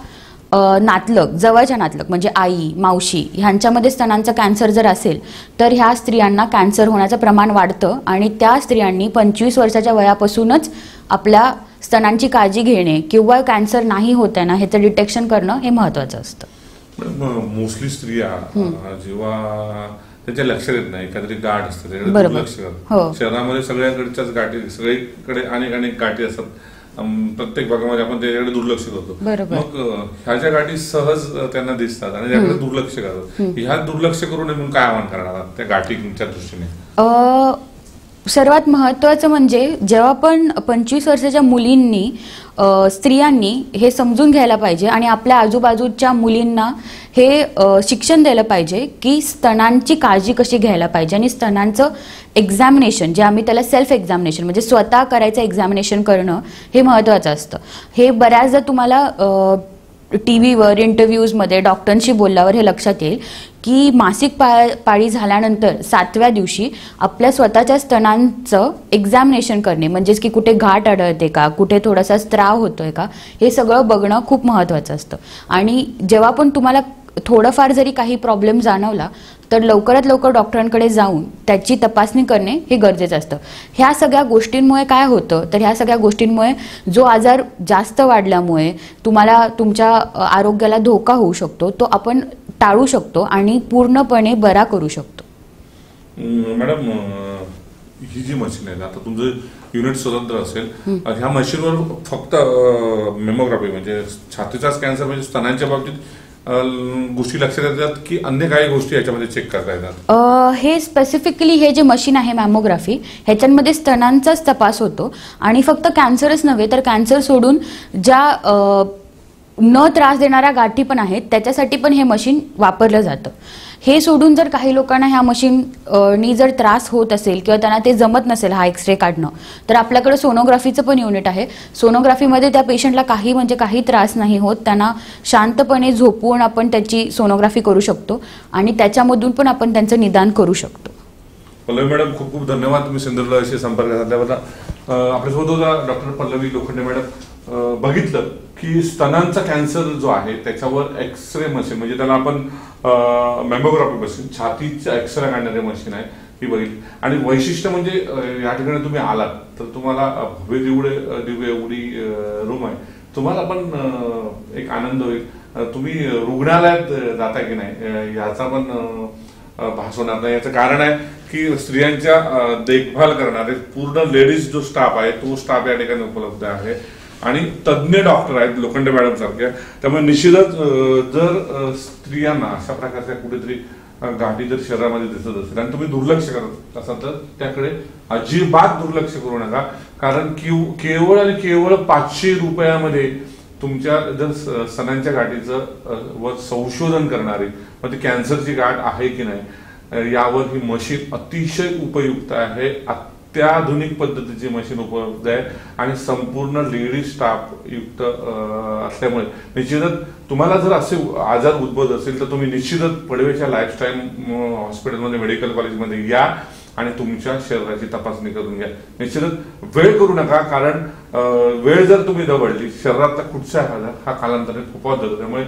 नातलग, जवळच्या नातलग म्हणजे आई, मावशी ह्यांच्यामध्ये स्तनांचा कॅन्सर जर असेल तर ह्या स्त्रियांना कॅन्सर होण्याचं प्रमाण वाढतं आणि त्या स्त्रियांनी 25 वर्षाच्या वयापासूनच आपल्या स्तनांची काळजी घेणे किंवा कॅन्सर नाही होत आहे ना ह्याचं डिटेक्शन करणं हे महत्त्वाचं असतं. मोस्टली स्त्रिया जेव्हा त्याच्या लक्षात येत नाही, काहीतरी गाठ असते त्याकडे दुर्लक्ष करतात. शहरामध्ये सगळ्याकडच्याच गाठी, सगळीकडे अनेक गाठी असतात, प्रत्येक भागामध्ये आपण त्याच्याकडे दुर्लक्ष करतो. मग ह्या ज्या गाठी सहज त्यांना दिसतात आणि त्याकडे दुर्लक्ष करतात, ह्या दुर्लक्ष करू नये म्हणून काय आवाहन करणार त्या गाठीच्या दृष्टीने? सर्वात महत्त्वाचं म्हणजे जेव्हा पण 25 वर्षाच्या मुलींनी, स्त्रियांनी हे समजून घ्यायला पाहिजे आणि आपल्या आजूबाजूच्या मुलींना हे शिक्षण द्यायला पाहिजे की स्तनांची काळजी कशी घ्यायला पाहिजे आणि स्तनांचं एक्झामिनेशन, जे आम्ही त्याला सेल्फ एक्झामिनेशन म्हणजे स्वतः करायचं एक्झामिनेशन करणं हे महत्त्वाचं असतं. हे बऱ्याचदा तुम्हाला TV-वर इंटरव्ह्यूजमध्ये डॉक्टरांशी बोलल्यावर हे लक्षात येईल की मासिक पाळी झाल्यानंतर 7व्या दिवशी आपल्या स्वतःच्या स्तनांचं एक्झामिनेशन करणे, म्हणजेच की कुठे गाठ आढळते का, कुठे थोडासा स्त्राव होतोय का, हे सगळं बघणं खूप महत्त्वाचं असतं. आणि जेव्हा पण तुम्हाला थोडंफार जरी काही प्रॉब्लेम जाणवला तर लवकरात लवकर डॉक्टरांकडे जाऊन त्याची तपासणी करणे हे गरजेचं असतं. ह्या सगळ्या गोष्टींमुळे काय होतं तर ह्या सगळ्या गोष्टींमुळे जो आजार जास्त वाढल्यामुळे तुम्हाला तुमच्या आरोग्याला धोका होऊ शकतो तो आपण टाळू शकतो आणि पूर्णपणे बरा करू शकतो. मॅडम, ही जी मशीन आहे आता तुमचं युनिट स्वतंत्र असेल, ह्या मशीनवर फक्त मेमोग्राफी म्हणजे छातीचाच कॅन्सर म्हणजे स्तनांच्या बाबतीत गोष्टी लक्षात येतात की अन्य काही गोष्टी याच्यामध्ये चेक करता येतात? हे स्पेसिफिकली हे जे मशीन आहे मॅमोग्राफी ह्याच्यामध्ये स्तनांचाच तपास होतो आणि फक्त कॅन्सरच नव्हे तर कॅन्सर सोडून ज्या न त्रास देणाऱ्या गाठी पण आहेत त्याच्यासाठी पण हे मशीन वापरलं जातं. हे सोडून जर काही लोकांना ह्या मशीननी जर त्रास होत असेल किंवा त्यांना ते जमत नसेल हा एक्सरे काढणं तर आपल्याकडे सोनोग्राफीचं पण युनिट आहे. सोनोग्राफीमध्ये त्या पेशंटला काही त्रास नाही होत, त्यांना शांतपणे झोपवून आपण त्याची सोनोग्राफी करू शकतो आणि त्याच्यामधून पण आपण त्यांचं निदान करू शकतो. पल्लवी मॅडम, खूप खूप धन्यवाद तुम्ही सिंधुदुर्गशी संपर्क साधल्याबद्दल. आपल्यासोबत होता डॉक्टर पल्लवी लोखंडे मॅडम. बघितलं की स्तनांचा कॅन्सर जो आहे त्याच्यावर एक्सरे मशीन म्हणजे त्याला आपण मॅमोग्राफी मशीन, छातीचा एक्सरे काढणारे मशीन आहे ही बघितली. आणि वैशिष्ट्य म्हणजे या ठिकाणी तुम्ही आलात तर तुम्हाला दिव्य एवढी रूम आहे, तुम्हाला पण एक आनंद होईल. तुम्ही रुग्णालयात जाता की नाही याचा पण भास होणार नाही. याचं कारण आहे की स्त्रियांच्या देखभाल करणारे पूर्ण लेडीज जो स्टाफ आहे तो स्टाफ या ठिकाणी उपलब्ध आहे. आणि तज्ज्ञ डॉक्टर आहेत लोखंडे मॅडम सारख्या. त्यामुळे निश्चितच जर स्त्रियांना अशा प्रकारच्या कुठेतरी गाठी जर शरीरामध्ये दिसत असेल आणि तुम्ही दुर्लक्ष करत असाल तर त्याकडे अजिबात दुर्लक्ष करू नका. कारण केवळ आणि केवळ 500 रुपयामध्ये तुमच्या जर स्तनांच्या गाठीचं व संशोधन करणारे मग ती कॅन्सरची गाठ आहे की नाही यावर ही मशीन अतिशय उपयुक्त आहे. अत्याधुनिक पद्धतीची मशीन उपलब्ध आहे आणि संपूर्ण लेडीज स्टाफ युक्त असल्यामुळे निश्चितच तुम्हाला जर असे आजार उद्भवत असेल तर तुम्ही निश्चितच पडवेच्या लाईफस्टाईल हॉस्पिटलमध्ये मेडिकल कॉलेजमध्ये या आणि तुमच्या शरीराची तपासणी करून घ्या. निश्चितच वेळ करू नका, कारण वेळ जर तुम्ही दवडली शरीरातला कुठचा आजार हा कालांतराने फोपावत जातो. त्यामुळे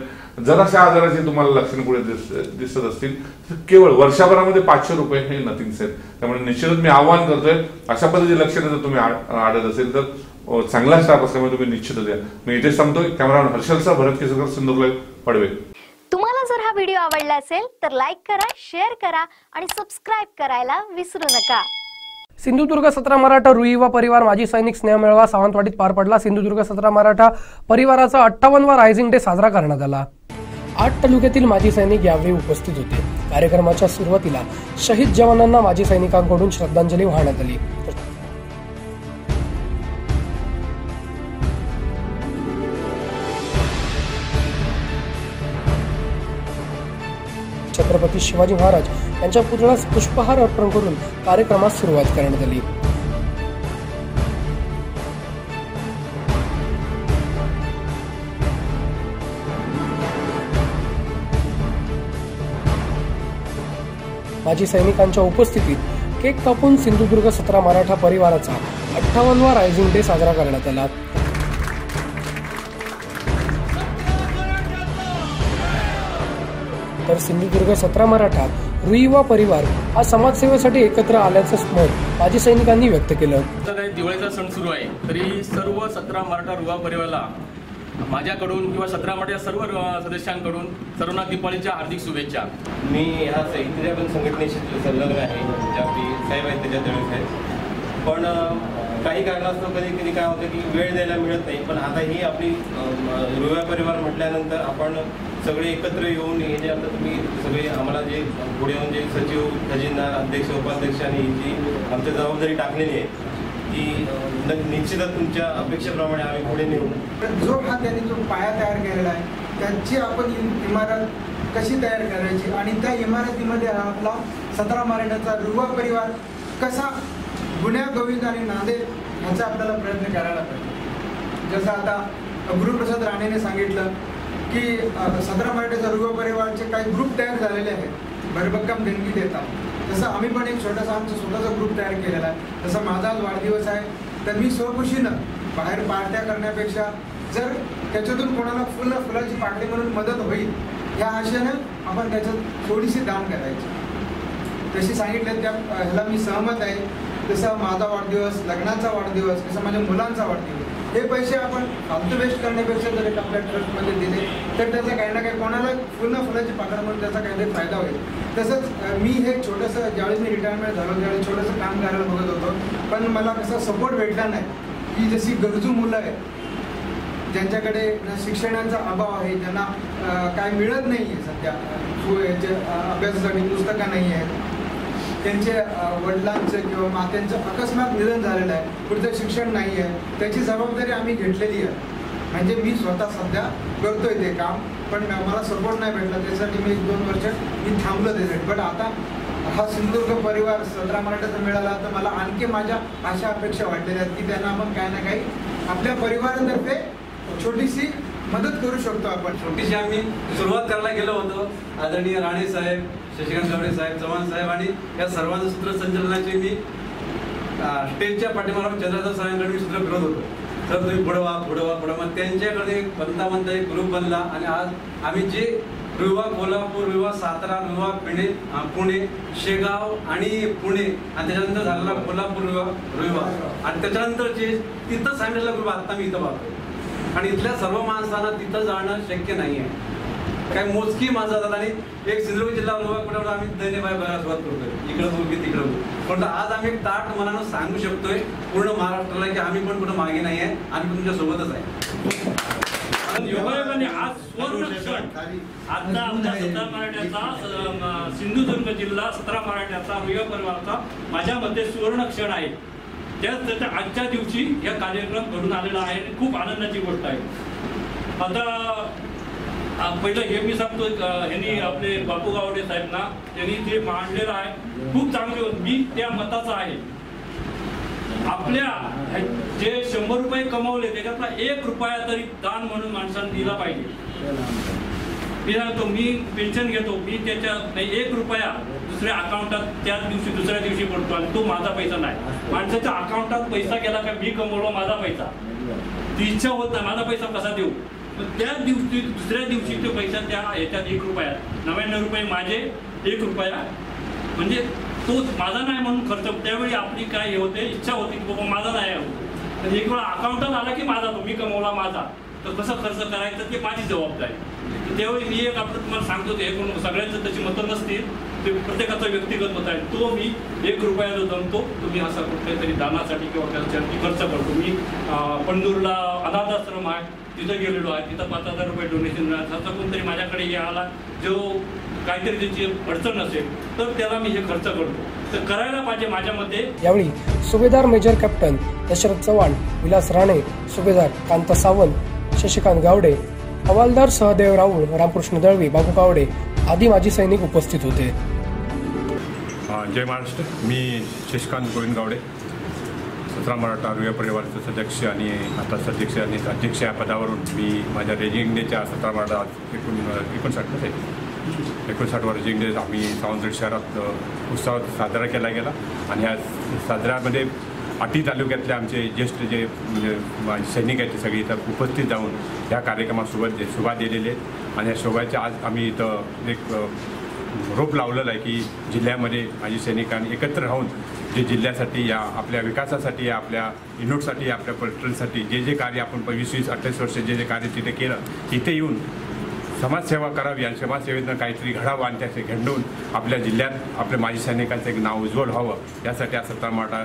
जर अशा आजाराची तुम्हाला लक्षणे पुढे दिसत असतील तर केवळ वर्षभरामध्ये 500 रुपये हे नथिंग्स आहेत. त्यामुळे निश्चितच मी आवाहन करतोय अशा पद्धतीची लक्षणे जर तुम्ही आढळत असेल तर चांगला स्टाफ असल्यामुळे तुम्ही निश्चितच या. मी इथे सांगतोय. कॅमेरामॅन हर्षलचा भरत केसरकर, सिंधुदुर्ग, पडवे. तुम्हाला जर हा व्हिडिओ आवडला असेल तर लाईक करा, शेअर करा आणि सबस्क्राईब करायला विसरू नका. सिंधुदुर्ग 17 मराठा रुईवा परिवार माजी सैनिक स्नेहमेळावा सावंतवाडीत पार पडला. सिंधुदुर्ग 17 मराठा परिवाराचा 58वा रायझिंग डे साजरा करण्यात आला. 8 तालुक्यातील माजी सैनिक यावेळी उपस्थित होते. कार्यक्रमाच्या सुरुवातीला शहीद जवानांना माजी सैनिकांकडून श्रद्धांजली वाहण्यात आली. छत्रपती शिवाजी महाराज यांच्या पुतळ्यास पुष्पहार अर्पण करून कार्यक्रमास सुरुवात करण्यात आली. माजी सैनिकांच्या उपस्थितीत केक कापून सिंधुदुर्ग 17 मराठा परिवाराचा 58वा रायझिंग डे साजरा करण्यात आला. तर सिंधुदुर्ग 17 मराठा रुईवा परिवार हा समाजसेवेसाठी एकत्र आल्याचं मत माजी सैनिकांनी व्यक्त केलं. दिवाळीचा सण सुरू आहे तरी सर्व 17 मराठा रुईवा परिवाराला माझ्याकडून किंवा 17 मराठा सर्व सदस्यांकडून सर्वांना दिवाळीच्या हार्दिक शुभेच्छा. मी ह्या साहित्य पण संघटनेशी संलग्न आहे, ज्या साहेब आहेत त्याच्या जवळ आहेत. पण काही कारणास्तव कधी कधी काय होतं की वेळ द्यायला मिळत नाही. पण आता ही आपली रुईवा परिवार म्हटल्यानंतर आपण सगळे एकत्र येऊन हे जे आता तुम्ही सगळे आम्हाला जे पुढे येऊन जे सचिव, खजिनदार, अध्यक्ष, उपाध्यक्ष आणि जी आमची जबाबदारी टाकलेली आहे की निश्चितच तुमच्या अपेक्षेप्रमाणे आम्ही पुढे नेऊ. जो हा त्यांनी जो पाया तयार केलेला आहे त्याची आपण इमारत कशी तयार करायची आणि त्या इमारतीमध्ये आपला 17 मराठाचा रुईवा परिवार कसा गुन्ह्या गोविंद आणि नांदेड ह्याचा आपल्याला प्रयत्न करायला पाहिजे. जसं आता गुरुप्रसाद राणेने सांगितलं की 17 मराठाच्या रुईवा परिवाराचे काही ग्रुप तयार झालेले आहेत, भरभक्कम देणगी देतात. तसं आम्ही पण एक छोटासा आमचा स्वतःचा ग्रुप तयार केलेला आहे. तसं माझा आज वाढदिवस आहे तर मी स्वखुशीनं बाहेर पार्ट्या करण्यापेक्षा जर त्याच्यातून कोणाला फुलाची पाकळी म्हणून मदत होईल ह्या आशेनं आपण त्याच्यात थोडीशी दान करायची. तशी सांगितलं त्या ह्याला मी सहमत आहे. जसं माझा वाढदिवस, लग्नाचा वाढदिवस, जसं माझ्या मुलांचा वाढदिवस, हे पैसे आपण फालतू वेस्ट करण्यापेक्षा जर एक आपल्या ट्रस्टमध्ये दिले तर त्याचा काही ना काही कोणाला फुलाची पाकळ म्हणून त्याचा काहीतरी फायदा होईल. तसंच मी हे छोटंसं ज्यावेळी मी रिटायरमेंट झालो त्यावेळी छोटंसं काम करायला बघत होतो, पण मला कसा सपोर्ट भेटला नाही. की जशी गरजू मुलं आहेत ज्यांच्याकडे शिक्षणाचा अभाव आहे, ज्यांना काय मिळत नाही आहे सध्या, अभ्यासासाठी पुस्तकं नाही आहेत, त्यांचे वडिलांचं किंवा मात्यांचं अकस्मात निधन झालेलं आहे, पुढचं शिक्षण नाही आहे, त्याची जबाबदारी आम्ही घेतलेली आहे. म्हणजे मी स्वतः सध्या करतोय ते काम, पण मला सपोर्ट नाही भेटला. त्यासाठी मी 1-2 वर्ष मी थांबलो त्यासाठी. पण आता हा सिंधुदुर्ग परिवार 17 मराठाचा मिळाला तर मला आणखी माझ्या अशा अपेक्षा वाढलेल्या आहेत की त्यांना आपण काही ना काही आपल्या परिवारातर्फे छोटीशी मदत करू शकतो. आपण छोटीशी आम्ही सुरुवात करायला गेलो होतो. आदरणीय राणे साहेब, शशिकांत गावडे साहेब, चव्हाण साहेब आणि या सर्वांचं सूत्रसंचालनाचे मी स्टेजच्या पाठीमागे चंद्रकांत साहेबांकडे मी सूत्र फिरत होतो. तर तुम्ही पुढं व्हा. मग त्यांच्याकडे बनता एक ग्रुप बनला आणि आज आम्ही जे रुईवा कोल्हापूर, रुईवा सातारा, रुईवा पुणे, शेगाव आणि पुणे आणि त्याच्यानंतर झालेला कोल्हापूर रुईवा आणि त्याच्यानंतर जे तिथं सांगितलेला ग्रुप आता मी इथं पाहतो. आणि इथल्या सर्व माणसांना तिथं जाणं शक्य नाही आहे. काही मोजकी माणसं जातात आणि एक सिंधुदुर्ग जिल्हा कुठे आम्ही दैन्यबाय बघायला सुरुवात करतोय, इकडं बोल की तिकडं बोल. पण आज आम्ही ताट मनानं सांगू शकतोय पूर्ण महाराष्ट्राला की आम्ही पण कुठं मागे नाही आहे, आम्ही तुमच्या सोबतच आहे. योगायोगाने आज स्वर्ण क्षण आता आमच्या 17 मराठ्याचा सिंधुदुर्ग जिल्हा 17 मराठ्याचा रुया परिवाराचा माझ्या मते सुवर्ण क्षण आहे. त्याच आजच्या दिवशी या कार्यक्रम घडून आलेला आहे आणि खूप आनंदाची गोष्ट आहे. आता पहिलं हे मी सांगतो, यांनी आपले बापू गावडे साहेब ना त्यांनी ते मांडलेलं आहे खूप चांगले होत. मी त्या मताचा आहे. आपल्या जे 100 रुपये कमवले त्याच्यातला 1 रुपया तरी दान म्हणून माणसाने दिला पाहिजे. मी सांगतो, मी पेन्शन घेतो, मी त्याच्या 1 रुपया दुसऱ्या अकाउंटात त्याच दिवशी दुसऱ्या दिवशी पडतो आणि तो माझा पैसा नाही. माणसाच्या अकाउंटात पैसा गेला का मी कमवला माझा पैसा, ती इच्छा होत नाही माझा पैसा कसा देऊ. त्याच दिवशी दुसऱ्या दिवशी तो पैसा त्या ह्याच्यात 1 रुपया 99 रुपये माझे 1 रुपया म्हणजे तो माझा नाही म्हणून खर्च. त्यावेळी आपली काय होते इच्छा होती की बाबा माझा नाही आहे. तर एक वेळा अकाउंटात आला की माझा तो मी कमवला माझा, तर कसं खर्च करायचं ते माझी जबाबदारी. तर त्यावेळी मी एक आपलं तुम्हाला सांगतो ते कोण सगळ्यांचं त्याची मतं नसतील, ते प्रत्येकाचा व्यक्तिगत मत आहे. तो मी 1 रुपया जो जमतो तुम्ही असा कुठल्यातरी दानासाठी किंवा त्याच्यासाठी खर्च करतो. मी पंढूरला अनाथाश्रम आहे तिथं गेलेलो आहे, तिथं 5,000 रुपये डोनेशन मिळालं. असं कोणतरी माझ्याकडे आला जो काहीतरी त्याची अडचण असेल तर त्याला मी हे खर्च करतो. तर करायला पाहिजे माझ्या मते. यावेळी सुभेदार मेजर कॅप्टन दशरथ चव्हाण, विलास राणे, सुभेदार कांता सावंत, शशिकांत गावडे, हवालदार सहदेव राऊळ, रामकृष्ण दळवी, बाबू गावडे आदी माजी सैनिक उपस्थित होते. जय महाराष्ट्र. मी शशिकांत गोविंद गावडे, 17 मराठा रुया परिवाराचे सदस्य आणि आता सदस्य आणि अध्यक्ष या पदावरून मी माझ्या रेजिंग डेच्या 17 मराठा 59वा रेजिंग डे आम्ही सावंतवाडी शहरात उत्सवात साजरा केला गेला. आणि ह्या साजऱ्यामध्ये आटी तालुक्यातले आमचे ज्येष्ठ जे सैनिक आहेत ते सगळे इथं उपस्थित जाऊन ह्या कार्यक्रमात शोभा दिलेले आहेत. आणि या शोभाच्या आज आम्ही इथं एक रोप लावलेलं आहे की जिल्ह्यामध्ये माजी सैनिकांनी एकत्र राहून जे जिल्ह्यासाठी या आपल्या विकासासाठी या आपल्या युनिटसाठी आपल्या पर्यटनसाठी जे जे कार्य आपण 20-28 वर्ष जे कार्य तिथे केलं इथे येऊन समाजसेवा करावी आणि समाजसेवेतनं काहीतरी घडावं आणि त्याचे घडवून आपल्या जिल्ह्यात आपल्या माजी सैनिकांचं एक नाव उज्ज्वल व्हावं यासाठी हा 17 मराठा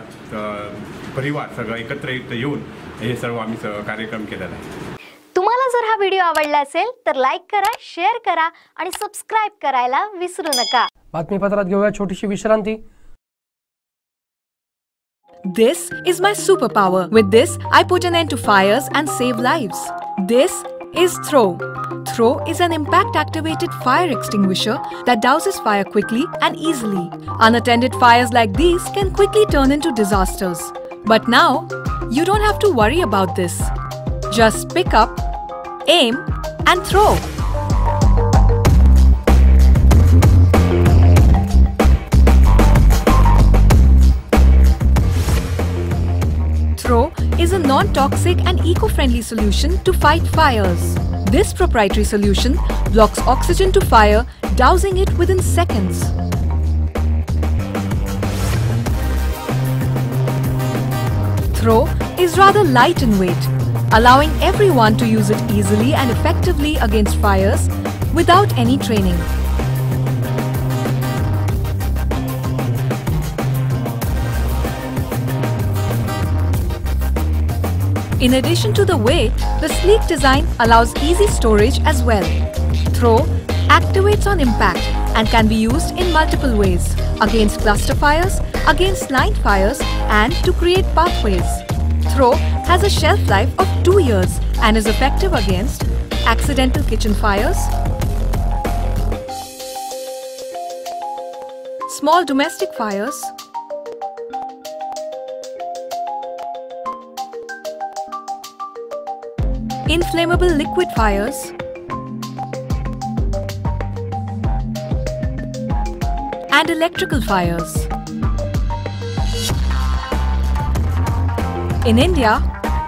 परिवार सगळं एकत्र येऊन हे सर्व आम्ही कार्यक्रम केलेला आहे. तुम्हाला जर हा व्हिडिओ आवडला असेल तर लाईक करा, शेअर करा आणि सबस्क्राइब करायला विसरू नका. बातमीपत्रात घेऊया छोटीशी विश्रांती. This is my superpower. With this, I put an end to fires and save lives. This is Throw. Throw is an impact-activated fire extinguisher that douses fire quickly and easily. Unattended fires like these can quickly turn into disasters. But now, you don't have to worry about this. Just pick up, aim, and throw. Throw is a non-toxic and eco-friendly solution to fight fires. This proprietary solution blocks oxygen to fire, dousing it within seconds. Throw is rather light in weight, allowing everyone to use it easily and effectively against fires without any training. In addition to the weight, the sleek design allows easy storage as well. Throw activates on impact and can be used in multiple ways: against cluster fires, against line fires, and to create pathways. Throw has a shelf life of 2 years and is effective against accidental kitchen fires, small domestic fires, inflammable liquid fires, and electrical fires. In India,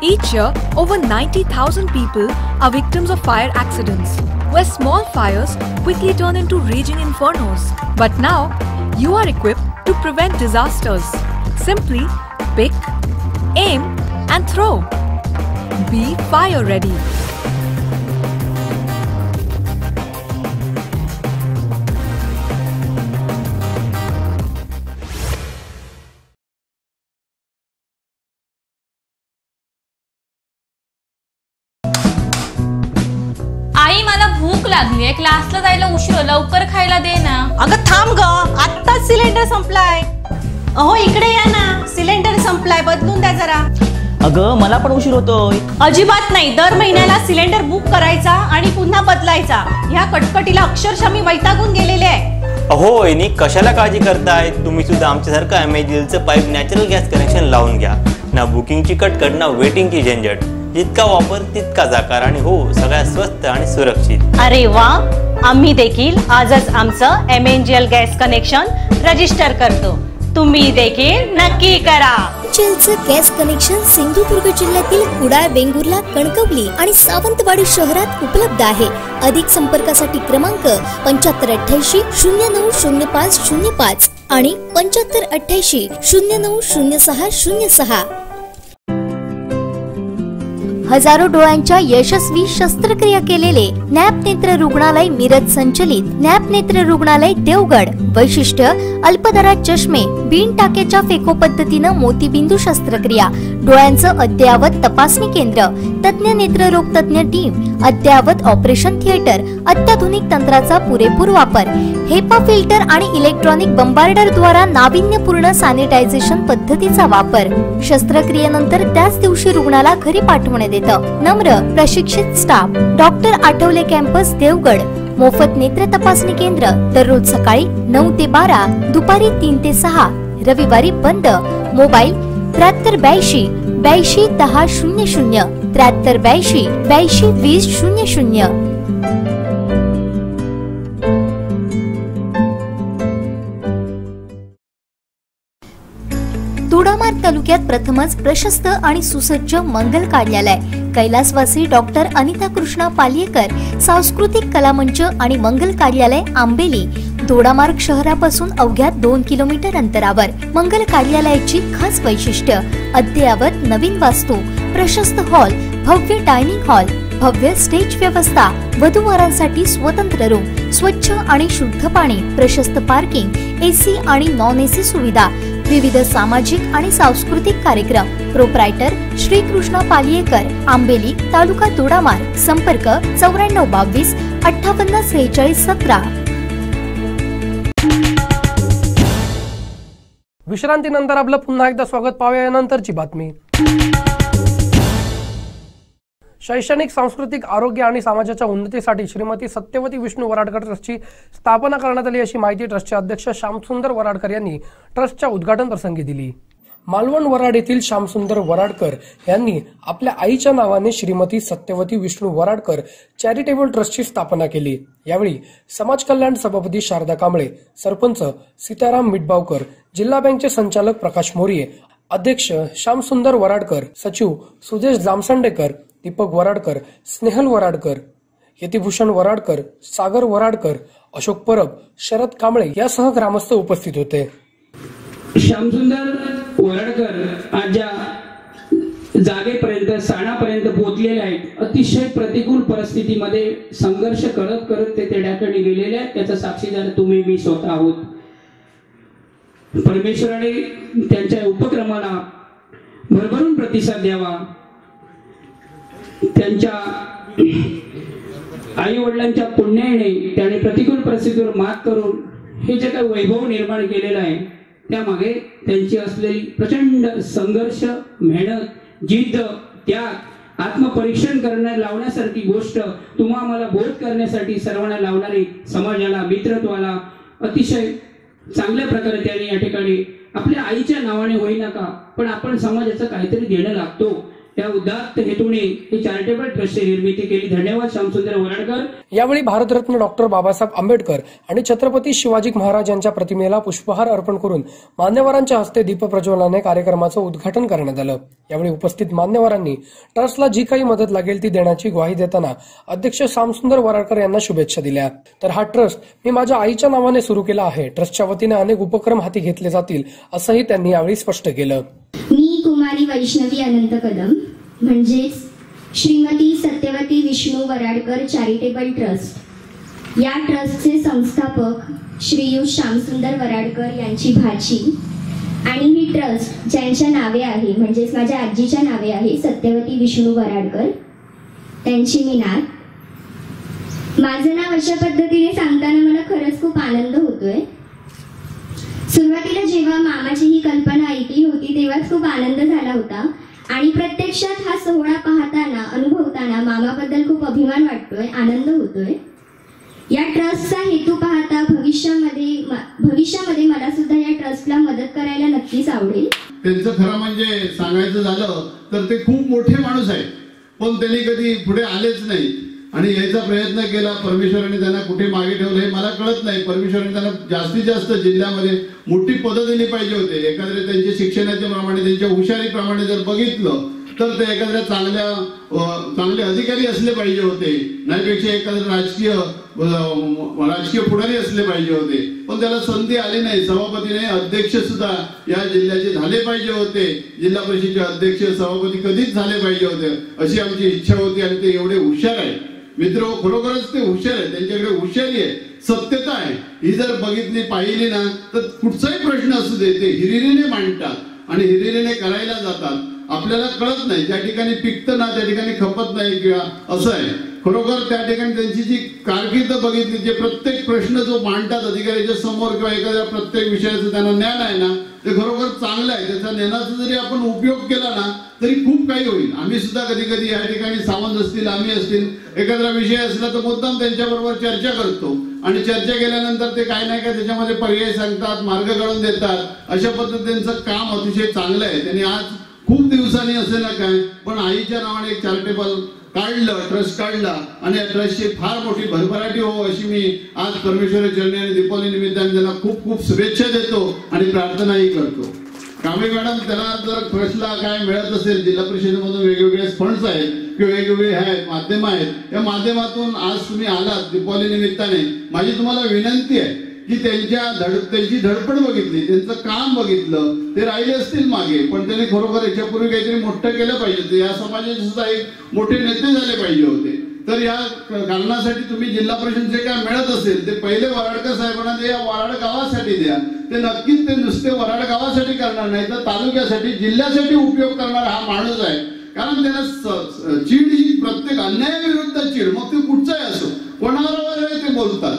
each year over 90,000 people are victims of fire accidents, where small fires quickly turn into raging infernos. But now, you are equipped to prevent disasters. Simply pick, aim, and throw. Be fire ready. लागली, क्लासला जायला उशीर, लवकर खायला दे ना. अगं थांब ग, आत्ताच सिलेंडर संपलाय. अहो इकडे या ना, सिलेंडर संपलाय, बदलून द्या जरा. अगं मला पण उशीर होतोय. अजिबात नाही, दर महिन्याला सिलेंडर बुक करायचा आणि पुन्हा बदलायचा. ह्या कटकटीला अक्षरशः मी वैतागून गेलेले आहे. अहो वहिनी, कशाला काळजी करताय? तुम्ही सुद्धा आमच्यासारखं MHLचं पाईप नॅचरल गॅस कनेक्शन लावून घ्या. ना बुकिंगची कटकट, ना वेटिंगची झंझट. जितका वापर तितकाच आकार आणि हो सगळ्यात स्वस्त आणि सुरक्षित. अरे वा, आम्ही देखील आजच आमचं MNGL गॅस कनेक्शन रजिस्टर करतो. तुम्ही देखील नक्की करा. MNGLचं गॅस कनेक्शन सिंधुदुर्ग जिल्ह्यातील कुडाळ, वेंगुर्ला, कणकवली आणि सावंतवाडी शहरात उपलब्ध आहे. अधिक संपर्कासाठी क्रमांक 7588 090505 आणि 7588 090606. हजारो डोळ्यांच्या यशस्वी शस्त्रक्रिया केलेले नॅप नेत्र रुग्णालय मिरज संचलित नॅप नेत्र रुग्णालय देवगड. वैशिष्ट्य अल्पदरात चष्मे, बिन टाक्याच्या फेको पद्धतीनं मोतीबिंदू शस्त्रक्रिया, डोळ्यांचं अद्ययावत तपासणी केंद्र, तज्ञ नेत्ररोग तज्ञ टीम, अद्ययावत ऑपरेशन थिएटर, अत्याधुनिक तंत्राचा पुरेपूर वापर, हेपा फिल्टर आणि इलेक्ट्रॉनिक बंबार्डर द्वारा नाविन्यपूर्ण सॅनिटायझेशन पद्धतीचा वापर. शस्त्रक्रियेनंतर त्याच दिवशी रुग्णाला घरी पाठवण्यात येतं. नम्र प्रशिक्षित staff. Doctor Athawale campus Devgad. मोफत नेत्र तपासणी केंद्र दररोज सकाळी 9 ते 12, दुपारी 3 ते 6, रविवारी बंद. मोबाईल 7382 82 10 00 7382 82 20 00. दोडामार्ग तालुक्यात प्रथमच प्रशस्त आणि सुसज्ज मंगल कार्यालय. कैलासवासी डॉक्टर अनिता कृष्णा पालियेकर सांस्कृतिक कलामंच आणि मंगल कार्यालय आंबेली. दोडामार्ग शहरापासून अवघ्या 2 किलोमीटर अंतरावर. मंगल कार्यालयाची खास वैशिष्ट्य अद्ययावत नवीन वास्तू, प्रशस्त हॉल, भव्य डायनिंग हॉल, भव्य स्टेज व्यवस्था, वधूवरांसाठी स्वतंत्र रूम, स्वच्छ आणि शुद्ध पाणी, प्रशस्त पार्किंग, AC आणि नॉन AC सुविधा, विविध सामाजिक आणि सांस्कृतिक कार्यक्रम. प्रोप्रायटर श्री कृष्णा पालियेकर, आंबेली, तालुका दोडामार्ग. संपर्क 9422 58 46 17. विश्रांतीनंतर आपलं पुन्हा एकदा स्वागत. पाहूया यानंतरची बातमी. शैक्षणिक, सांस्कृतिक, आरोग्य आणि समाजाच्या उन्नतीसाठी श्रीमती सत्यवती विष्णू वराडकर ट्रस्टची स्थापना करण्यात आली, अशी माहिती ट्रस्टचे अध्यक्ष श्यामसुंदर वराडकर यांनी ट्रस्टच्या उद्घाटन प्रसंगी दिली. मालवण वराड येथील श्यामसुंदर वराडकर यांनी आपल्या आईच्या नावाने श्रीमती सत्यवती विष्णू वराडकर चॅरिटेबल ट्रस्टची स्थापना केली. यावेळी समाज कल्याण सभापती शारदा कांबळे, सरपंच सीताराम मिटबावकर, जिल्हा बँकचे संचालक प्रकाश मोरिये, अध्यक्ष श्यामसुंदर वराडकर, सचिव सुदेश जामसंडेकर, दीपक वराडकर, स्नेहल वराडकर, यतिभूषण वराडकर, सागर वराडकर, अशोक परब, शरद कांबळे यासह ग्रामस्थ उपस्थित होते. श्यामसुंदर वराडकर आज ज्या जागेपर्यंत, स्थानापर्यंत पोहोचलेले आहेत, अतिशय प्रतिकूल परिस्थितीमध्ये संघर्ष करत करत ते त्याकडे गेलेले आहेत. त्याचा साक्षीदार तुम्ही, मी स्वतः आहोत. परमेश्वराने त्यांच्या उपक्रमाला भरभरून प्रतिसाद द्यावा. त्यांच्या आई वडिलांच्या पुण्याने त्याने प्रतिकूल परिस्थितीवर मात करून हे जे काही वैभव निर्माण केलेलं आहे, त्यामागे त्यांची असलेली प्रचंड संघर्ष, मेहनत, जिद्द, त्याग, आत्मपरीक्षण करण्याला लावण्यासारखी गोष्ट, तुम्हा आम्हाला बोध करण्यासाठी सर्वांना लावणारी, समाजाला, मित्रत्वाला अतिशय चांगल्या प्रकारे त्यांनी या ठिकाणी आपल्या आईच्या नावाने होईना का, पण आपण समाजाचं काहीतरी देणं लागतो, या उदात्त हेतूने ही चॅरिटेबल ट्रस्टची निर्मिती केली. धन्यवाद श्यामसुंदर वराडकर. यावेळी भारतरत्न डॉक्टर बाबासाहेब आंबेडकर आणि छत्रपती शिवाजी महाराज यांच्या प्रतिमेला पुष्पहार अर्पण करून मान्यवरांच्या हस्ते दीपप्रज्वलनाने कार्यक्रमाचं उद्घाटन करण्यात आलं. यावेळी उपस्थित मान्यवरांनी ट्रस्टला जी काही मदत लागेल ती देण्याची ग्वाही देताना अध्यक्ष श्यामसुंदर वराडकर यांना शुभेच्छा दिल्या. तर हा ट्रस्ट मी माझ्या आईच्या नावाने सुरू केला आहे. ट्रस्टच्या वतीने अनेक उपक्रम हाती घेतले जातील, असंही त्यांनी यावेळी स्पष्ट केलं. मी कुमारी वैष्णवी अनंत कदम, म्हणजेच श्रीमती सत्यवती विष्णू वराडकर चॅरिटेबल ट्रस्ट, या ट्रस्टचे संस्थापक श्रीयुत श्यामसुंदर वराडकर यांची भाची, आणि ही ट्रस्ट ज्यांच्या नावे आहे, म्हणजेच माझ्या आजीच्या नावे आहे, सत्यवती विष्णू वराडकर, त्यांची मी नात. माझं नाव अशा पद्धतीने सांगताना मला खरंच खूप आनंद होतोय. सुरुवातीला जेव्हा मामाची ही कल्पना ऐकली होती तेव्हाच खूप आनंद झाला होता आणि प्रत्यक्षात हा सोहळा पाहताना अनुभवताना मामाबद्दल खूप अभिमान वाटतोय, आनंद होतोय. या ट्रस्टचा हेतू पाहता भविष्यामध्ये मला सुद्धा या ट्रस्टला मदत करायला नक्कीच आवडेल. त्यांचं खरं म्हणजे सांगायचं झालं तर ते खूप मोठे माणूस आहेत, पण त्यांनी कधी पुढे आलेच नाही आणि यायचा प्रयत्न केला. परमेश्वराने त्यांना कुठे मागे ठेवलं हे मला कळत नाही. परमेश्वराने त्यांना जास्तीत जास्त जिल्ह्यामध्ये मोठी पदं दिली पाहिजे होते. एखाद्या त्यांच्या शिक्षणाच्या प्रमाणे त्यांच्या हुशारीप्रमाणे जर बघितलं तर ते एखाद्या चांगले अधिकारी असले पाहिजे होते, नाहीपेक्षा एखाद्या राजकीय पुढारी असले पाहिजे होते. पण त्याला संधी आली नाही. सभापतीने अध्यक्ष सुद्धा या जिल्ह्याचे झाले पाहिजे होते. जिल्हा परिषदेचे अध्यक्ष सभापती कधीच झाले पाहिजे होते अशी आमची इच्छा होती आणि ते एवढे हुशार आहे. मित्र, खरोखरच ते हुशार आहे. त्यांच्याकडे हुशारी आहे, सत्यता आहे. ही जर बघितली पाहिली ना तर कुठचाही प्रश्न असू दे ते हिरिरीने मांडतात आणि हिरिरीने करायला जातात. आपल्याला कळत नाही, ज्या ठिकाणी पिकतं ना त्या ठिकाणी खपत नाही किंवा असं आहे. खरोखर त्या ठिकाणी त्यांची जी कारकीर्द बघितली, जे प्रत्येक प्रश्न जो मांडतात अधिकाऱ्याच्या समोर किंवा एखाद्या प्रत्येक विषयाचं त्यांना ज्ञान आहे ना ते खरोखर चांगलं आहे. त्याच्या ज्ञानाचा जरी आपण उपयोग केला ना तरी खूप काही होईल. आम्ही सुद्धा कधी कधी या ठिकाणी सावंत असतील, आम्ही असतील, एखादा विषय असला तर मुद्दाम त्यांच्याबरोबर चर्चा करतो आणि चर्चा केल्यानंतर ते काय नाही काय त्याच्यामध्ये पर्याय सांगतात, मार्ग काढून देतात. अशा पद्धतीचं काम अतिशय चांगलं आहे. त्यांनी आज खूप दिवसांनी असे ना काय पण आईच्या नावाने एक चॅरिटेबल काढलं, ट्रस्ट काढला आणि या ट्रस्टची फार मोठी भरभराटी हो अशी मी आज परमेश्वराच्या चरणी आणि दीपावली निमित्ताने त्यांना खूप खूप शुभेच्छा देतो आणि प्रार्थनाही करतो. कांबळे मॅडम, त्याला जर ट्रस्टला काय मिळत असेल, जिल्हा परिषदेमधून वेगवेगळे फंड्स आहेत किंवा वेगवेगळे आहेत माध्यम आहेत, या माध्यमातून आज तुम्ही आलात दीपावली निमित्ताने, माझी तुम्हाला विनंती आहे की त्यांची धडपड बघितली, त्यांचं काम बघितलं. ते राहिले असतील मागे पण त्यांनी खरोखर याच्यापूर्वी काहीतरी मोठं केलं पाहिजे. या समाजाचे सुद्धा एक मोठे नेते झाले पाहिजे होते. तर या कारणासाठी तुम्ही जिल्हा परिषद जे काय मिळत असेल ते पहिले वराडकर साहेबांना द्या, वराड गावासाठी द्या. ते नक्कीच ते नुसते वराड गावासाठी करणार नाही तर तालुक्यासाठी, जिल्ह्यासाठी उपयोग करणारा हा माणूस आहे. कारण त्याला चीड ही प्रत्येक अन्यायाविरुद्ध चीड, मग ते कुठचाही असो, कोणावर ते बोलतात.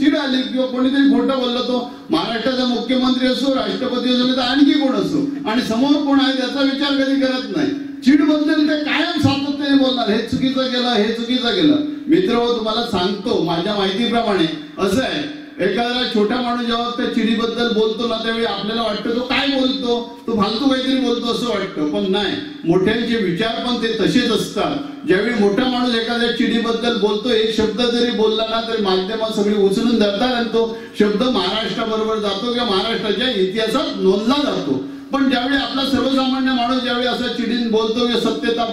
चीड आली किंवा कोणीतरी खोटं बोललं, तो महाराष्ट्राचा मुख्यमंत्री असो, राष्ट्रपती असो तर आणखी कोण असो, आणि समोर कोण आहे त्याचा विचार कधी करत नाही. चीड बद्दल ते कायम सातत्याने बोलणार, हे चुकीचं केलं, हे चुकीचं केलं. मित्र, तुम्हाला सांगतो माझ्या माहितीप्रमाणे असं आहे, एखादा छोटा माणूस जेव्हा त्या चिडीबद्दल बोलतो ना त्यावेळी आपल्याला वाटतं तो काय बोलतो, तो फालतू काहीतरी बोलतो असं वाटतं. पण नाही, मोठ्यांचे विचार पण ते तसेच असतात. ज्यावेळी मोठा माणूस एखाद्या चिडीबद्दल बोलतो, एक शब्द जरी बोलला ना तरी माध्यमात सगळी उचलून धरतात आणि तो शब्द महाराष्ट्राबरोबर जातो किंवा महाराष्ट्राच्या इतिहासात नोंदला जातो. पण ज्यावेळी आपला सर्वसामान्य माणूस ज्यावेळी असं चिडीन बोलतो किंवा सत्यता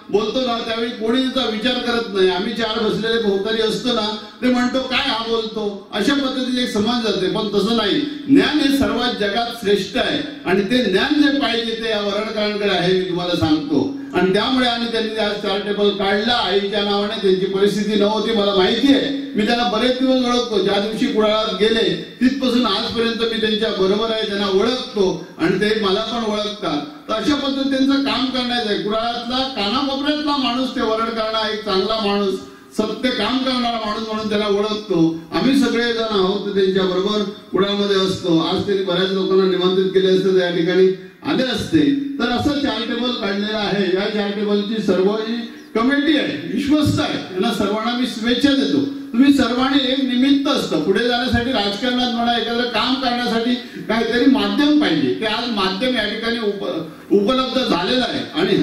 बोलतो ना त्यावेळी कोणी त्याचा विचार करत नाही. आम्ही चार बसलेले भोवताली असतो ना ते म्हणतो काय हा बोलतो, अशा पद्धतीने एक समाज जाते. पण तसं नाही, ज्ञान हे सर्वात जगात श्रेष्ठ आहे आणि ते ज्ञान जे पाहिजे ते या वरडकरांकडे आहे, मी तुम्हाला सांगतो. आणि त्यामुळे आणि त्यांनी आज चॅरिटेबल काढला आईच्या नावाने. त्यांची परिस्थिती नव्हती, मला माहिती आहे. मी त्यांना बरेच दिवस ओळखतो. ज्या दिवशी कुडाळात गेले तिथपासून आजपर्यंत मी त्यांच्या बरोबर आहे, त्यांना ओळखतो आणि ते मला पण ओळखतात. तर अशा पद्धतीचं काम करण्याचं आहे. कुडाळातला कानाकोपऱ्यातला माणूस ते वरडकरांना एक चांगला माणूस, सत्य काम करणारा माणूस म्हणून त्याला ओळखतो. आम्ही सगळेजण आहोत त्यांच्या बरोबर कुडाळमध्ये असतो. आज त्यांनी बऱ्याच लोकांना निमंत्रित केले असते, त्या ठिकाणी आले असते. तर असं चॅरिटेबल काढलेलं आहे. या चॅरिटेबलची सर्व कमिटी आहे, विश्वस्त आहे, त्यांना सर्वांना मी शुभेच्छा देतो. तुम्ही सर्वांनी एक निमित्त असतं पुढे जाण्यासाठी, राजकारणात म्हणा, एखादं काम करण्यासाठी काहीतरी माध्यम पाहिजे. ते आज माध्यम या ठिकाणी उपलब्ध झालेलं आहे. आणि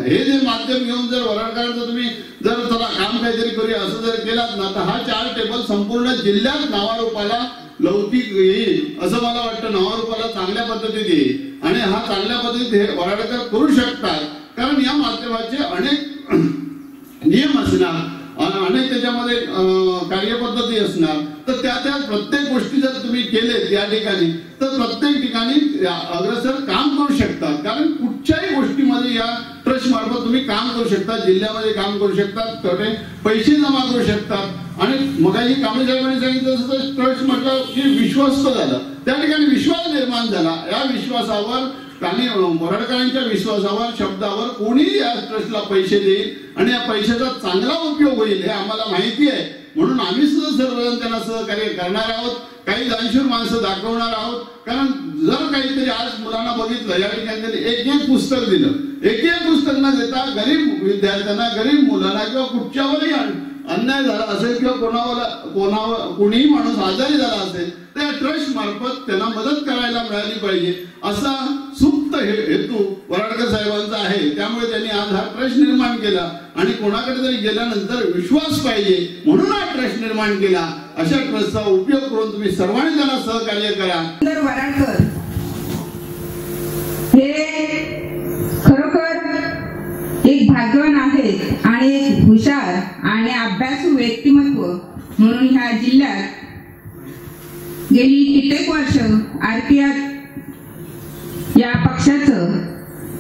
हे जे माध्यम घेऊन जर वरडकरांचं तुम्ही जर चला काम काहीतरी करूया असं जर केलात ना तर हा चॅरिटेबल संपूर्ण जिल्ह्यात नावारूपाला लौकिक येईल असं मला वाटतं. नावारूपाला चांगल्या पद्धतीत येईल आणि हा चांगल्या पद्धतीत हे वरडकर करू शकतात. कारण या माध्यमाचे अनेक नियम असणार, अनेक त्याच्यामध्ये कार्यपद्धती असणार. तर त्या प्रत्येक गोष्टी जर तुम्ही केले त्या ठिकाणी तर प्रत्येक ठिकाणी अग्रसर काम करू शकतात. कारण कुठच्याही गोष्टीमध्ये या ट्रस्ट मार्फत तुम्ही काम करू शकता, जिल्ह्यामध्ये काम करू शकतात, छोटे पैसे जमा करू शकतात. आणि मगाही कांबळे साहेबांनी सांगितलं तसं ट्रस्ट म्हटलं की विश्वस्त झालं, त्या ठिकाणी विश्वास निर्माण झाला. या विश्वासावर आणि वराडकरांच्या विश्वासावर शब्दावर कोणीही या ट्रस्टला पैसे देईल आणि या पैशाचा चांगला उपयोग होईल हे आम्हाला माहिती आहे. म्हणून आम्ही सुद्धा सर्वजण त्यांना सहकार्य करणार आहोत. काही दानशूर माणसं दाखवणार आहोत. कारण जर काहीतरी आज मुलांना बघितलं या ठिकाणी त्यांनी एक पुस्तक दिलं, एक पुस्तक न देता गरीब विद्यार्थ्यांना, गरीब मुलांना किंवा कुठच्यावरही अन्याय झाला असेल किंवा कोणीही माणूस आजारी झाला असेल त्या ट्रस्ट मार्फत त्यांना मदत करायला मिळाली पाहिजे असा सुप्त हेतू वराडकर साहेबांचा आहे. त्यामुळे त्यांनी आज हा ट्रस्ट निर्माण केला आणि कोणाकडे तरी गेल्यानंतर विश्वास पाहिजे म्हणून हा ट्रस्ट निर्माण केला. अशा ट्रस्टचा उपयोग करून तुम्ही सर्वांनी त्यांना सहकार्य करा. वराडकर हे खरोखर एक भाग्यवान आहेत आणि एक हुशार आणि अभ्यासू व्यक्तिमत्व म्हणून ह्या जिल्ह्यात गेली कित्येक वर्ष आरपीआर या पक्षाचं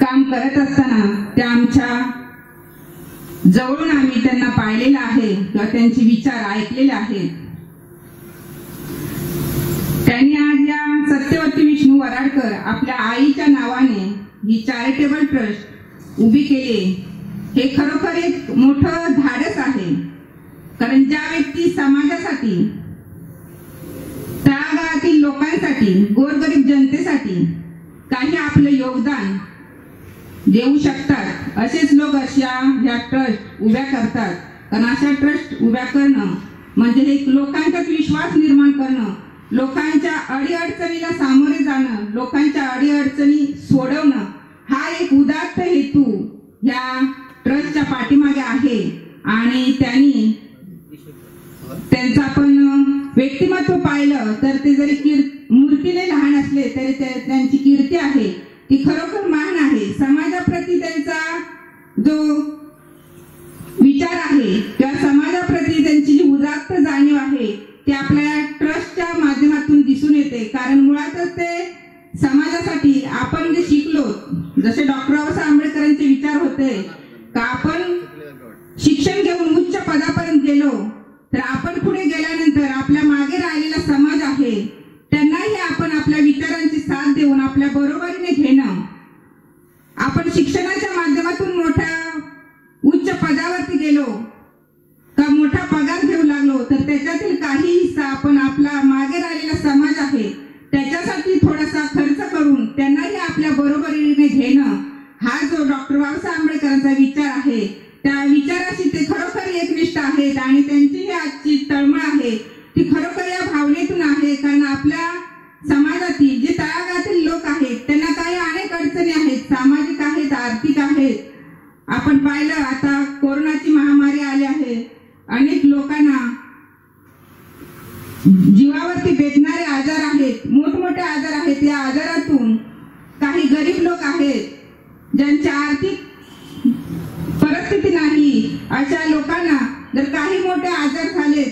काम करत असताना त्या आमच्या जवळून आम्ही त्यांना पाहिलेलं आहे किंवा त्यांचे विचार ऐकलेले आहेत. त्यांनी आज या सत्यवती विष्णू वराडकर आपल्या आईच्या नावाने ही चॅरिटेबल ट्रस्ट उभी केली. हे खरोखर एक मोठं धाडस आहे. कारण ज्या व्यक्ती समाजासाठी, तळागाळातील लोकांसाठी, गोरगरीब जनतेसाठी काही आपलं योगदान देऊ शकतात असेच लोक ह्या ट्रस्ट उभ्या करतात. कारण अशा ट्रस्ट उभ्या करणं म्हणजे एक लोकांच्यात विश्वास निर्माण करणं, लोकांच्या अडीअडचणीला सामोरे जाणं, लोकांच्या अडीअडचणी सोडवणं हा एक उदात्त हेतू या ट्रस्टच्या पाठीमागे आहे. आणि त्यांचं आपण व्यक्तिमत्व पाहिलं तर ते जरी मूर्तीने लहान असले तरी त्यांची कीर्ती आहे ती खरोखर महान आहे. समाजाप्रती त्यांचा जो विचार आहे किंवा समाजाप्रती त्यांची जी उदात्त जाणीव आहे ती आपल्या ट्रस्टच्या माध्यमातून दिसून येते. कारण मुळातच ते समाजासाठी आपण जे शिकलो, जसे डॉक्टर बाबासाहेब आंबेडकरांचे विचार होते का आपण शिक्षण घेऊन उच्च पदापर्यंत गेलो तर आपण पुढे गेल्यानंतर आपल्या मागे राहिलेला समाज आहे त्यांनाही आपण आपल्या विचारांची साथ देऊन आपल्या बरोबरीने घेणं. आपण शिक्षणाच्या माध्यमातून मोठ्या उच्च पदावरती गेलो का मोठा पगार घेऊ लागलो तर त्याच्यातील काही हिस्सा आपण आपला मागे राहिलेला समाज आहे त्याच्यासाठी थोडासा खर्च करून त्यांनाही आपल्या बरोबरीने घेणं हा जो डॉक्टर बाबासाहेब आंबेडकरांचा विचार आहे त्या विचाराशी ते खरोखर एकनिष्ठ आहेत. आणि त्यांची ही आजची तळमळ आहे ती खरोखर या भावनेतून आहे. कारण आपल्या समाजातील जे तळागाळातील लोक आहेत त्यांना काही अनेक अडचणी आहेत, सामाजिक आहेत, आर्थिक आहेत. आपण पाहिलं आता कोरोनाची महामारी आली आहे, अनेक लोकांना जीवावरती बेतणारे आजार आहेत, मोठमोठे आजार आहेत. या आजारातून काही गरीब लोक आहेत ज्यांची आर्थिक परिस्थिती नाही, अशा लोकांना जर काही मोठे आजार झाले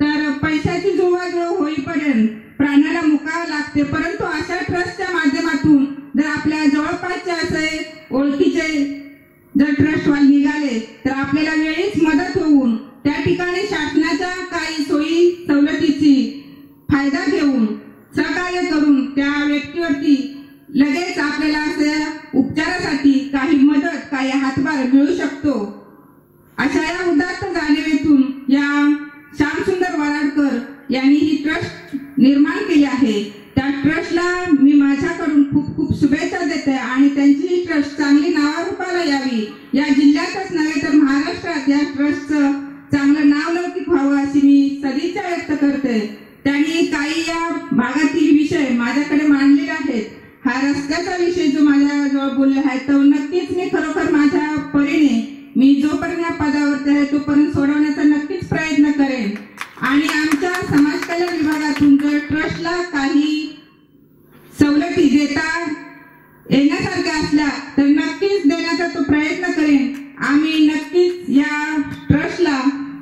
तर पैशाची जुळवाजुळव होईपर्यंत प्राण्याला मुकावं लागते. परंतु अशा ट्रस्टच्या माध्यमातून जर आपल्या जवळपासचे असे ओळखीचे जर ट्रस्टवाले निघाले तर आपल्याला वेळीच मदत होऊन त्या ठिकाणी शासनाच्या काही सोयी सवलतीची फायदा घेऊन सहकार्य करून त्या व्यक्तीवरती लगेच आपल्याला असे उपचारासाठी काही मदत, काही हातभार मिळू शकतो. अशा या उदात्त जाणीवेतून या श्यामसुंदर वराडकर यांनी ही ट्रस्ट निर्माण केली आहे. त्या ट्रस्टला मी माझ्याकडून खूप खूप शुभेच्छा देते आणि त्यांची ही ट्रस्ट चांगली नावारूपाला यावी, या जिल्ह्यातच नव्हे तर महाराष्ट्रात या ट्रस्टचं चांगलं नाव लौकिक व्हावं अशी मी सदिच्छा व्यक्त करते. त्यांनी काही या भागातील विषय माझ्याकडे मांडलेले आहेत. हा रस्त्याचा विषय जो माझ्याजवळ बोलले आहे तो नक्कीच मी खरोखर माझ्या परीने मी जोपर्यंत या पदावरती आहे तोपर्यंत सोडवण्याचा नक्कीच प्रयत्न करेन. आणि आमच्या समाज कल्याण विभागातून जर ट्रस्टला काही सवलती देता येण्यासारख्या असल्या तर नक्कीच देण्याचा तो प्रयत्न करेन. आम्ही नक्कीच या ट्रस्टला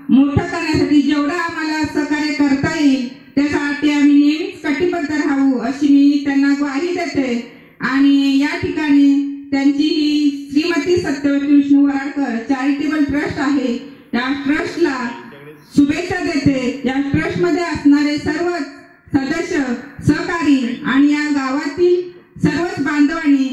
मोठं करण्यासाठी जेवढं आम्हाला सहकार्य करता येईल त्यासाठी आम्ही नेहमीच कटिबद्ध राहू अशी मी त्यांना ग्वाही देते. आणि या ठिकाणी त्यांची ही श्रीमती सत्यवती विष्णू वराडकर चॅरिटेबल ट्रस्ट आहे त्या ट्रस्टला शुभेच्छा देते. या ट्रस्टमध्ये असणारे सर्व सदस्य, सहकारी आणि या गावातील सर्वच बांधवांनी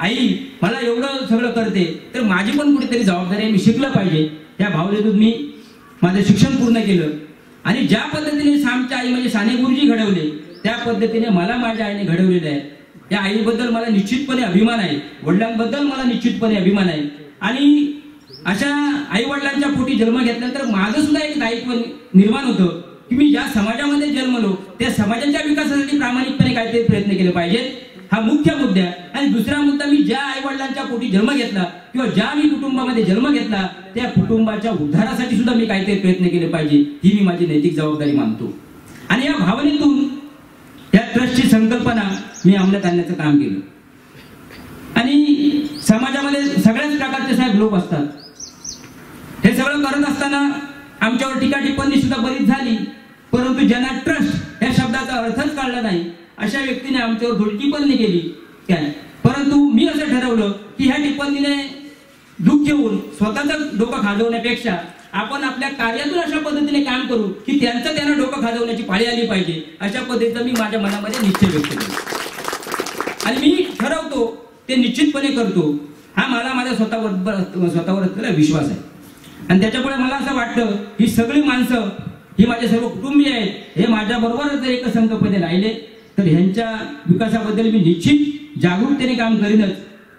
आई मला एवढं सगळं करते तर माझी पण कुठेतरी जबाबदारी आहे, मी शिकलं पाहिजे. या भावनेतून मी माझं शिक्षण पूर्ण केलं आणि ज्या पद्धतीने आमच्या आई म्हणजे साने गुरुजी घडवले त्या पद्धतीने मला माझ्या आईने घडवलेलं आहे. या आईबद्दल मला निश्चितपणे अभिमान आहे, वडिलांबद्दल मला निश्चितपणे अभिमान आहे. आणि अशा आई वडिलांच्या पोटी जन्म घेतल्यानंतर माझं सुद्धा एक दायित्व निर्माण होतं की मी ज्या समाजामध्ये जन्मलो त्या समाजाच्या विकासासाठी प्रामाणिकपणे काहीतरी प्रयत्न केले पाहिजेत. हा मुख्य मुद्दा. आणि दुसरा मुद्दा, मी ज्या आई वडिलांच्या पोटी जन्म घेतला किंवा ज्या मी कुटुंबामध्ये जन्म घेतला त्या कुटुंबाच्या उद्धारासाठी सुद्धा मी काहीतरी प्रयत्न केले पाहिजे, ही मी माझी नैतिक जबाबदारी मानतो. आणि या भावनेतून या ट्रस्टची संकल्पना मी अंमलात आणण्याचं काम केलं. आणि समाजामध्ये सगळ्याच प्रकारचे साहेब लोक असतात. हे सगळं करत असताना आमच्यावर टीका टिप्पणी सुद्धा बरीच झाली, परंतु ज्यांना ट्रस्ट या शब्दाचा अर्थच कळला नाही अशा व्यक्तीने आमच्यावर थोडी टिप्पणी केली काय. परंतु मी असं ठरवलं की ह्या टिप्पणीने दुःख घेऊन स्वतःचं डोकं खाजवण्यापेक्षा आपण आपल्या कार्यातून अशा पद्धतीने काम करू की त्यांना डोकं खाजवण्याची पाळी आली पाहिजे, अशा पद्धतीचा मी माझ्या मनामध्ये निश्चय व्यक्त केला. आणि मी ठरवतो ते निश्चितपणे करतो. हा मला माझ्या स्वतःवर असलेला विश्वास आहे. आणि त्याच्यामुळे मला असं वाटतं ही सगळी माणसं, ही माझे सर्व कुटुंबीय आहेत, हे माझ्या बरोबर जर एकसंघपणे राहिले तर ह्यांच्या विकासाबद्दल मी निश्चित जागरूकतेने काम करीनच.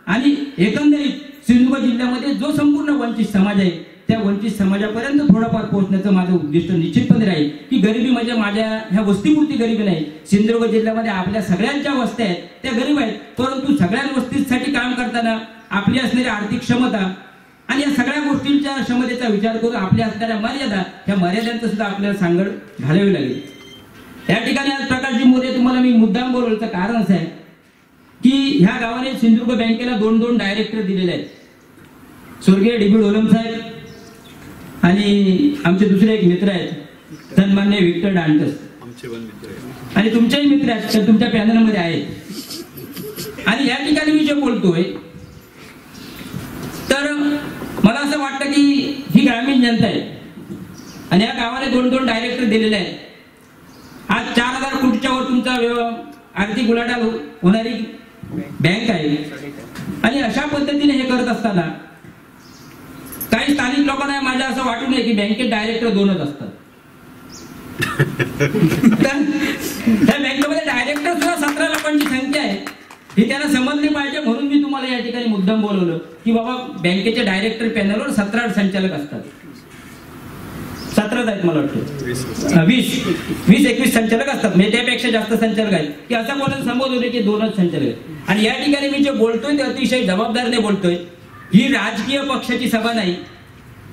आणि एकंदरीत सिंधुदुर्ग जिल्ह्यामध्ये जो संपूर्ण वंचित समाज आहे त्या वंचित समाजापर्यंत थोडंफार पोहोचण्याचं माझं उद्दिष्ट निश्चितपणे राहील. की गरिबी म्हणजे माझ्या ह्या वस्तीपुरती गरिबी नाही. सिंधुदुर्ग जिल्ह्यामध्ये आपल्या सगळ्यात ज्या वस्त्या आहेत त्या गरीब आहेत, परंतु सगळ्या वस्तीसाठी काम करताना आपली असणारी आर्थिक क्षमता आणि या सगळ्या गोष्टींच्या क्षमतेचा विचार करून आपल्या असणाऱ्या मर्यादा, ह्या मर्यादांचं सुद्धा आपल्याला सांगड घालावी लागेल. या ठिकाणी आज प्रकाशजी मोरे तुम्हाला मी मुद्दाम बोलवण्याचं कारण असं आहे की ह्या गावाने सिंधुदुर्ग बँकेला 2 डायरेक्टर दिलेले आहेत. स्वर्गीय डी बी डोलम साहेब आणि आमचे दुसरे एक मित्र आहेत सन्मान्य विक्टर डांटस, आणि तुमचेही मित्र आहेत, तुमच्या पॅनलमध्ये आहेत. आणि या ठिकाणी मी जे बोलतोय तर मला असं वाटतं की ही ग्रामीण जनता आहे आणि या गावाने 2 डायरेक्टर दिलेले आहेत. आज 4000 कोटीच्या वर तुमचा आर्थिक उलाढाल होणारी बँक आहे. आणि अशा पद्धतीने हे करत असताना काही स्थानिक लोकांना माझ्या असं वाटू नये की बँकेत डायरेक्टर 2च असतात. तर त्या बँकेमध्ये डायरेक्टर सुद्धा 17 लोकांची संख्या आहे ही त्यांना समजली पाहिजे. म्हणून मी तुम्हाला या ठिकाणी मुद्दाम बोलवलं की बाबा बँकेचे डायरेक्टर पॅनलवर 17 संचालक असतात. 17 आहेत मला वाटतं, 20-21 संचालक असतात, म्हणजे त्यापेक्षा जास्त संचालक आहेत की असं कोणाला संबोधवले की 2च संचालक आहेत. आणि या ठिकाणी मी जे बोलतोय ते अतिशय जबाबदारीने बोलतोय. ही राजकीय पक्षाची सभा नाही.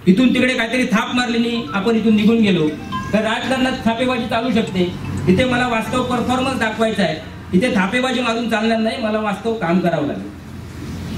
इथून तिकडे काहीतरी थाप मारली आपण इथून निघून गेलो तर राजकारणात थापेबाजी चालू शकते. इथे मला वास्तव परफॉर्मन्स दाखवायचा आहे. इथे थापेबाजी मारून चालणार नाही, मला वास्तव काम करावं लागेल,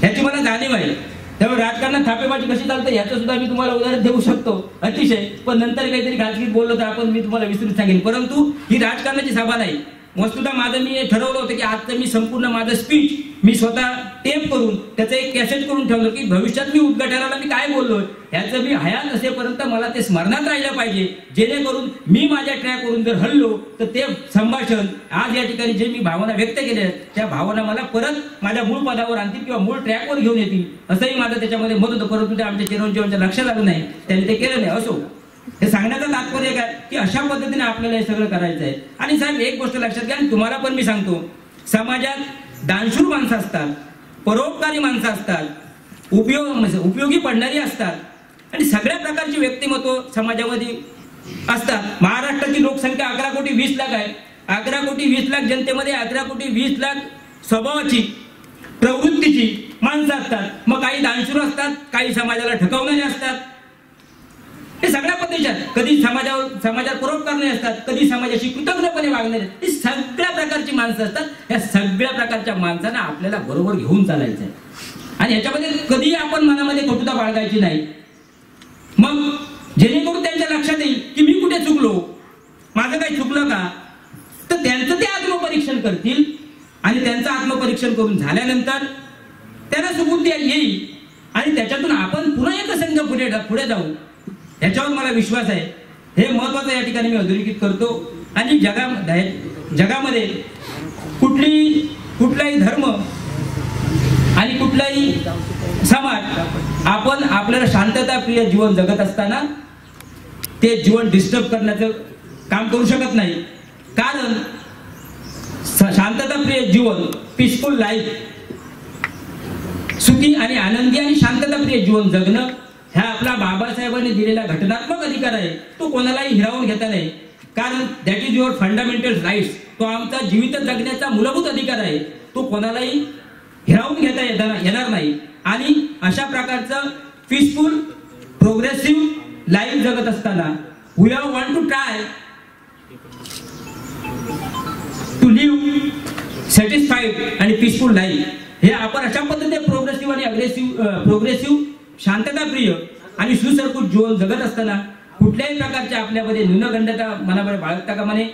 ह्याची मला जाणीव आहे. त्यामुळे राजकारणात थापेबाजी कशी चालते ह्याचं सुद्धा मी तुम्हाला उदाहरण देऊ शकतो अतिशय. पण नंतर काहीतरी खाजगीत बोललो तर मी तुम्हाला विसरून सांगेन. परंतु ही राजकारणाची सभा नाही. वस्तुतः माझं मी ठरवलं होतं की आजचं मी संपूर्ण माझं स्पीच मी स्वतः टेप करून त्याचं एक कॅसेट करून ठेवलं की भविष्यात मी उद्घाटनाला मी काय बोललोय ह्याचं मी हयात असेपर्यंत मला ते स्मरणात राहिलं पाहिजे, जेणेकरून मी माझ्या ट्रॅकवरून जर हल्लो तर ते संभाषण आज या ठिकाणी जे मी भावना व्यक्त केल्या त्या भावना मला परत माझ्या मूळ पदावर आणतील किंवा मूळ ट्रॅकवर घेऊन येतील असंही माझं त्याच्यामध्ये मत होतं. परंतु ते आमच्या चिरंजीवांच्या लक्षात आलं नाही, त्यांनी ते केलं नाही. असो, हे सांगण्याचं तात्पर्य काय की अशा पद्धतीने आपल्याला हे सगळं करायचं आहे. आणि साहेब एक गोष्ट लक्षात घ्या, तुम्हाला पण मी सांगतो, समाजात दानशूर माणसं असतात, परोपकारी माणसं असतात, उपयोगी पडणारी असतात आणि सगळ्या प्रकारची व्यक्तिमत्व समाजामध्ये असतात. महाराष्ट्राची लोकसंख्या 11 कोटी 20 लाख आहे. 11 कोटी 20 लाख जनतेमध्ये 11 कोटी 20 लाख स्वभावाची प्रवृत्तीची माणसं असतात. मग काही दानशूर असतात, काही समाजाला ठकवणारे असतात. हे सगळ्या पद्धतीच्या कधी समाजात परोपकारणारे असतात, कधी समाजाशी कृतज्ञपणे वागणारे, ही सगळ्या प्रकारची माणसं असतात. या सगळ्या प्रकारच्या माणसांना आपल्याला बरोबर घेऊन चालायचं आहे आणि याच्यामध्ये कधी आपण मनामध्ये कटुता बाळगायची नाही. मग जेणेकरून त्यांच्या लक्षात येईल की मी कुठे चुकलो, माझं काही चुकलं का, तर त्यांचं ते आत्मपरीक्षण करतील आणि त्यांचं आत्मपरीक्षण करून झाल्यानंतर त्यांना सुबुद्धी येईल आणि त्याच्यातून आपण पुन्हा एक संघ पुढे जाऊ याच्यावर मला विश्वास आहे. हे महत्वाचं या ठिकाणी मी अधोरेखित करतो. आणि जगामध्ये कुठलाही धर्म आणि कुठलाही समाज आपण आपल्याला शांतताप्रिय जीवन जगत असताना ते जीवन डिस्टर्ब करण्याचं काम करू शकत नाही. कारण शांतताप्रिय जीवन, पीसफुल लाईफ, सुखी आणि आनंदी आणि शांतताप्रिय जीवन जगणं हा आपला बाबासाहेबांनी दिलेला घटनात्मक अधिकार आहे. तो कोणालाही हिरावून घेता नाही. कारण that is your fundamental rights. तो आमचा जीवित जगण्याचा मूलभूत अधिकार आहे. तो कोणालाही हिरावून घेता येणार नाही. आणि अशा प्रकारचं पीसफुल प्रोग्रेसिव्ह लाईफ जगत असताना we are want to try to live satisfied आणि पीसफुल लाईफ. हे आपण अशा पद्धतीने प्रोग्रेसिव्ह आणि प्रोग्रेसिव्ह शांतताप्रिय आणि सुसंस्कृत जीवन जगत असताना कुठल्याही प्रकारच्या आपल्यामध्ये न्यूनगंडता मनामध्ये बाळगता कामा नये.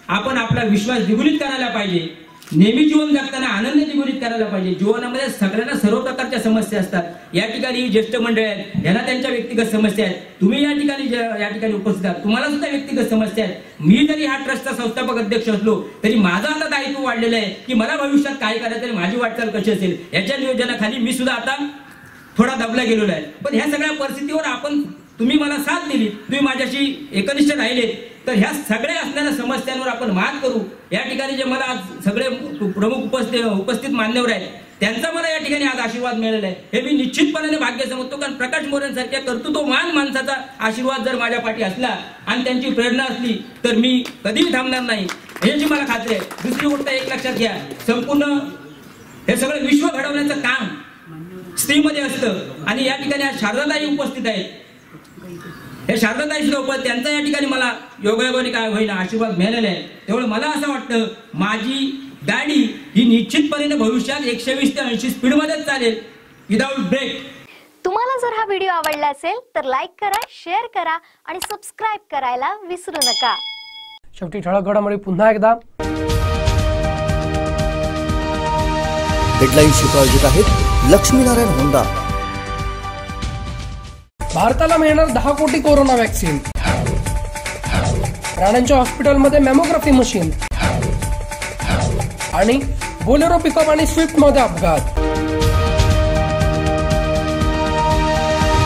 आपण आपला विश्वास द्विगुणित करायला पाहिजे. नेहमी जीवन जगताना आनंद द्विगुणित करायला पाहिजे. जीवनामध्ये सगळ्यांना सर्व प्रकारच्या समस्या असतात. या ठिकाणी ज्येष्ठ मंडळी आहेत, यांना त्यांच्या व्यक्तिगत समस्या आहेत. तुम्ही या ठिकाणी उपस्थित आहात, तुम्हाला सुद्धा व्यक्तिगत समस्या आहेत. मी जरी हा ट्रस्टचा संस्थापक अध्यक्ष असलो तरी माझं आता दायित्व वाढलेलं आहे की मला भविष्यात काय करायचं आणि माझी वाटचाल कशी असेल याच्या नियोजनाखाली मी सुद्धा आता थोडा दबला गेलेलो आहे. पण ह्या सगळ्या परिस्थितीवर तुम्ही मला साथ दिली, तुम्ही माझ्याशी एकनिष्ठ राहिले, तर ह्या सगळ्या असणाऱ्या समस्यांवर आपण मात करू. या ठिकाणी जे मला आज सगळे प्रमुख उपस्थित मान्यवर आहेत त्यांचा मला या ठिकाणी आज आशीर्वाद मिळालेला आहे. हे मी निश्चितपणे भाग्य समजतो. कारण प्रकाश मोरेंसारख्या कर्तृत्ववान माणसाचा आशीर्वाद जर माझ्या पाठी असला आणि त्यांची प्रेरणा असली तर मी कधीही थांबणार नाही याची मला खात्री आहे. दुसरी गोष्ट एक लक्षात घ्या, संपूर्ण हे सगळं विश्व घडवण्याचं काम स्त्रीमध्ये असतं. आणि या ठिकाणी आज शारदाताई उपस्थित आहेत. हे शारदाताई सुद्धा त्यांचा या ठिकाणी मला योगायोगाने काय होईना आशीर्वाद मिळालेला आहे. त्यामुळे मला असं वाटतं माझी गाडी ही निश्चितपणे भविष्यात 120 ते 80 स्पीडमध्येच चालेल, विदाउट ब्रेक. तुम्हाला जर हा व्हिडिओ आवडला असेल तर लाईक करा, शेअर करा आणि सबस्क्राईब करायला विसरू नका. शेवटी ठळक घडामोडी पुन्हा एकदा. हेडलाईन्स प्रायोजित आहेत लक्ष्मीनारायण होंडा. भारताला मिळणार 10 कोटी कोरोना व्हॅक्सिन. राणांच्या हॉस्पिटलमध्ये मॅमोग्राफी मशीन. आणि बोलेरो पिकअप आणि स्विफ्ट मध्ये अपघात.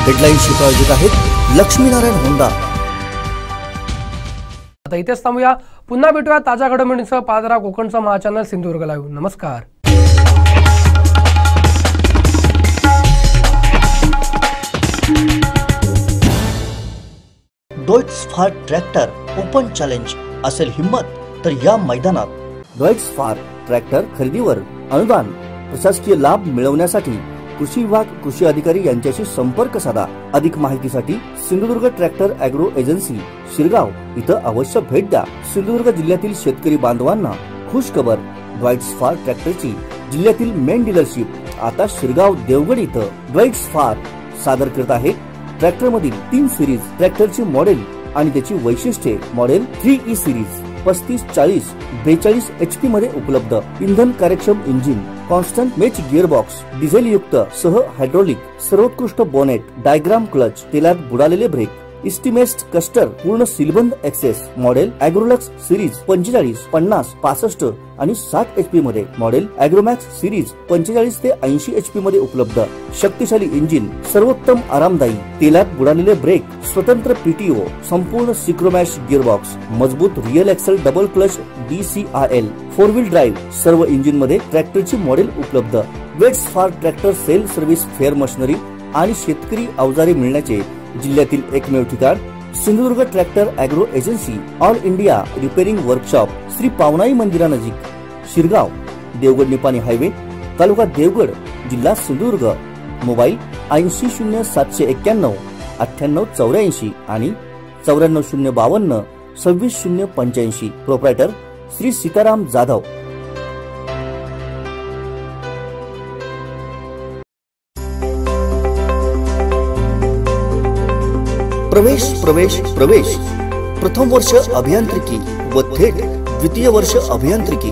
हेडलाईन्स प्रायोजित आहेत लक्ष्मीनारायण होंडा. आता इथेच थांबूया. पुन्हा भेटूया ताज्या घडामोडींसह. पादरा कोकणचा महाचॅनल सिंधुदुर्ग लाईव्ह. नमस्कार. डॉइट्सफार ट्रॅक्टर ओपन चॅलेंज असेल हिम्मत तर या मैदानात. डॉइट्सफार ट्रॅक्टर खरेदीवर अनुदान, प्रशासकीय लाभ मिळवण्यासाठी कृषी विभाग, कृषी अधिकारी यांच्याशी संपर्क साधा. अधिक माहितीसाठी Sindhudurg tractor agro agency Shirgaon इथं अवश्य भेट द्या. सिंधुदुर्ग जिल्ह्यातील शेतकरी बांधवांना खुश खबर, डॉइट्सफार ट्रॅक्टरची जिल्ह्यातील मेन डीलरशिप आता शिरगाव देवगड इथं. डॉइट्सफार सादर करत आहे ट्रॅक्टर मधील 3 सिरीज ट्रॅक्टरची मॉडेल आणि त्याची वैशिष्ट्ये. मॉडेल 3E सिरीज 3540 42 HP मध्ये उपलब्ध. इंधन कार्यक्षम engine, constant match gearbox, diesel युक्त सह हायड्रोलिक, सर्वोत्कृष्ट बोनेट, डायग्राम क्लच, तेलात बुडालेले ब्रेक, इस्टिमेस्ट कस्टर, पूर्ण सीलबंद एक्सेस. मॉडेल ॲग्रोलक्स सिरीज 45 50 65 आणि 60 HP मध्ये. मॉडेल ॲग्रोमॅक्स सिरीज 45 ते 80 HP मध्ये उपलब्ध. शक्तिशाली इंजिन, सर्वोत्तम आरामदायी, तेलात बुडालेले ब्रेक, स्वतंत्र PTO, संपूर्ण सिक्रोमॅश गिअरबॉक्स, मजबूत rear axle double clutch DCRL, 4 wheel drive. सर्व इंजिन मध्ये ट्रॅक्टरची मॉडेल उपलब्ध. डॉइट्सफार ट्रॅक्टर सेल सर्व्हिस, फेअर मशिनरी आणि शेतकरी अवजारे मिळण्याचे जिल्ह्यातील एकमेव ठिकाण Sindhudurg tractor agro agency. All India repairing workshop, Shri Pavanai मंदिरानजीक, शिरगाव, देवगड निपाणी हायवे, तालुका देवगड, जिल्हा सिंधुदुर्ग. मोबाईल 80 0791 9884 आणि 94 052 26 085. प्रोप्रायटर श्री सीताराम जाधव. प्रवेश प्रवेश प्रवेश प्रथम वर्ष अभियांत्रिकी व थेट द्वितीय वर्ष अभियांत्रिकी.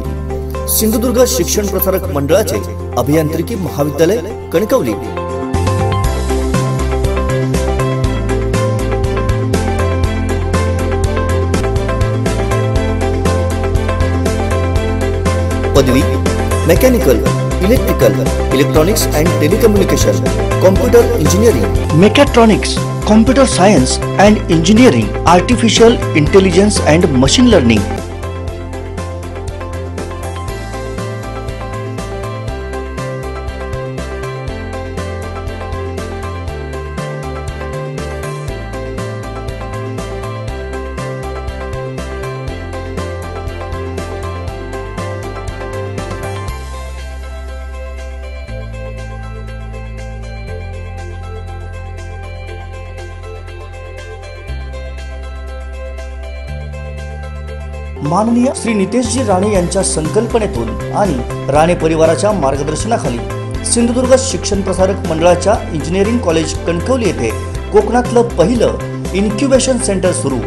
सिंधुदुर्ग शिक्षण प्रसारक मंडळाचे अभियांत्रिकी महाविद्यालय कणकवली. पदवी mechanical, electrical, electronics and telecommunication, computer engineering, mechatronics, computer science and engineering, artificial intelligence and machine learning. माननीय श्री नितेशजी राणे यांच्या संकल्पनेतून आणि राणे परिवाराच्या मार्गदर्शनाखाली सिंधुदुर्ग शिक्षण प्रसारक मंडळाच्या इंजिनिअरिंग कॉलेज कणकवली येथे कोकणातलं पहिलं इन्क्युबेशन सेंटर सुरू.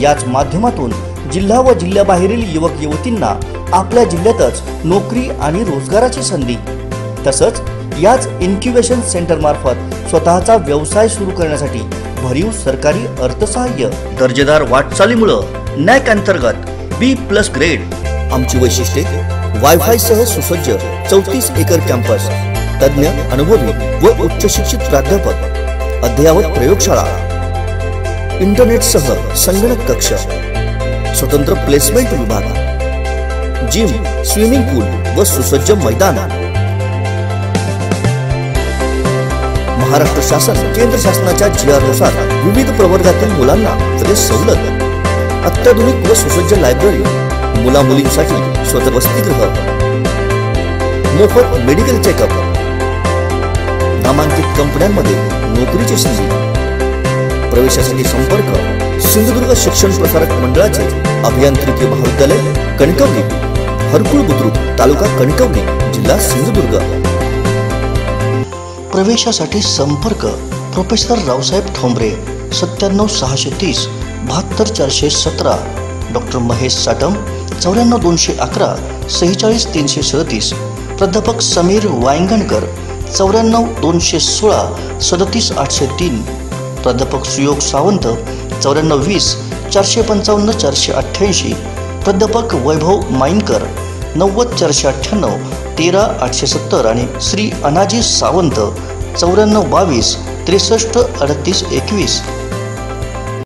याच माध्यमातून जिल्हा व जिल्ह्याबाहेरील युवक युवतींना आपल्या जिल्ह्यातच नोकरी आणि रोजगाराची संधी, तसंच याच इन्क्युबेशन सेंटर मार्फत स्वतःचा व्यवसाय सुरू करण्यासाठी भरीव सरकारी अर्थसहाय्य. दर्जेदार वाटचालीमुळे नॅक अंतर्गत B+ ग्रेड. आमची वैशिष्ट्ये वायफाय सह सुसज्ज 34 एकर कॅम्पस, तज्ञ अनुभवी व उच्च शिक्षित प्राध्यापक, अद्ययावत प्रयोगशाळा, इंटरनेट सह संगणक कक्ष, स्वतंत्र प्लेसमेंट विभाग, जिम, स्विमिंग पूल व सुसज्ज मैदान. महाराष्ट्र शासन केंद्र शासनाच्या GR नुसार विविध प्रवर्गातील मुलांना ड्रेस सवलत, अत्याधुनिक व सुसज्ज लायब्ररी, मुला मुलींसाठी स्वतः वसतिगृह, मोफत मेडिकल चेकअप, नामांकित कंपन्यांमध्ये नोकरीची संधी. प्रवेशासाठी संपर्क सिंधुदुर्ग शिक्षण प्रसारक मंडळाचे अभियांत्रिकी महाविद्यालय कणकवली, हरकुळ बुद्रुक, तालुका कणकवली, जिल्हा सिंधुदुर्ग. प्रवेशासाठी संपर्क प्रोफेसर रावसाहेब ठोंबरे 97 630 72 417, डॉक्टर महेश साटम 94 211 46 337, प्राध्यापक समीर वायंगणकर 94 216 37 803, प्राध्यापक सुयोग सावंत 94 20 455 488, प्राध्यापक वैभव माईनकर 90 498 13 870 आणि श्री अनाजी सावंत 94 22 63 38 21.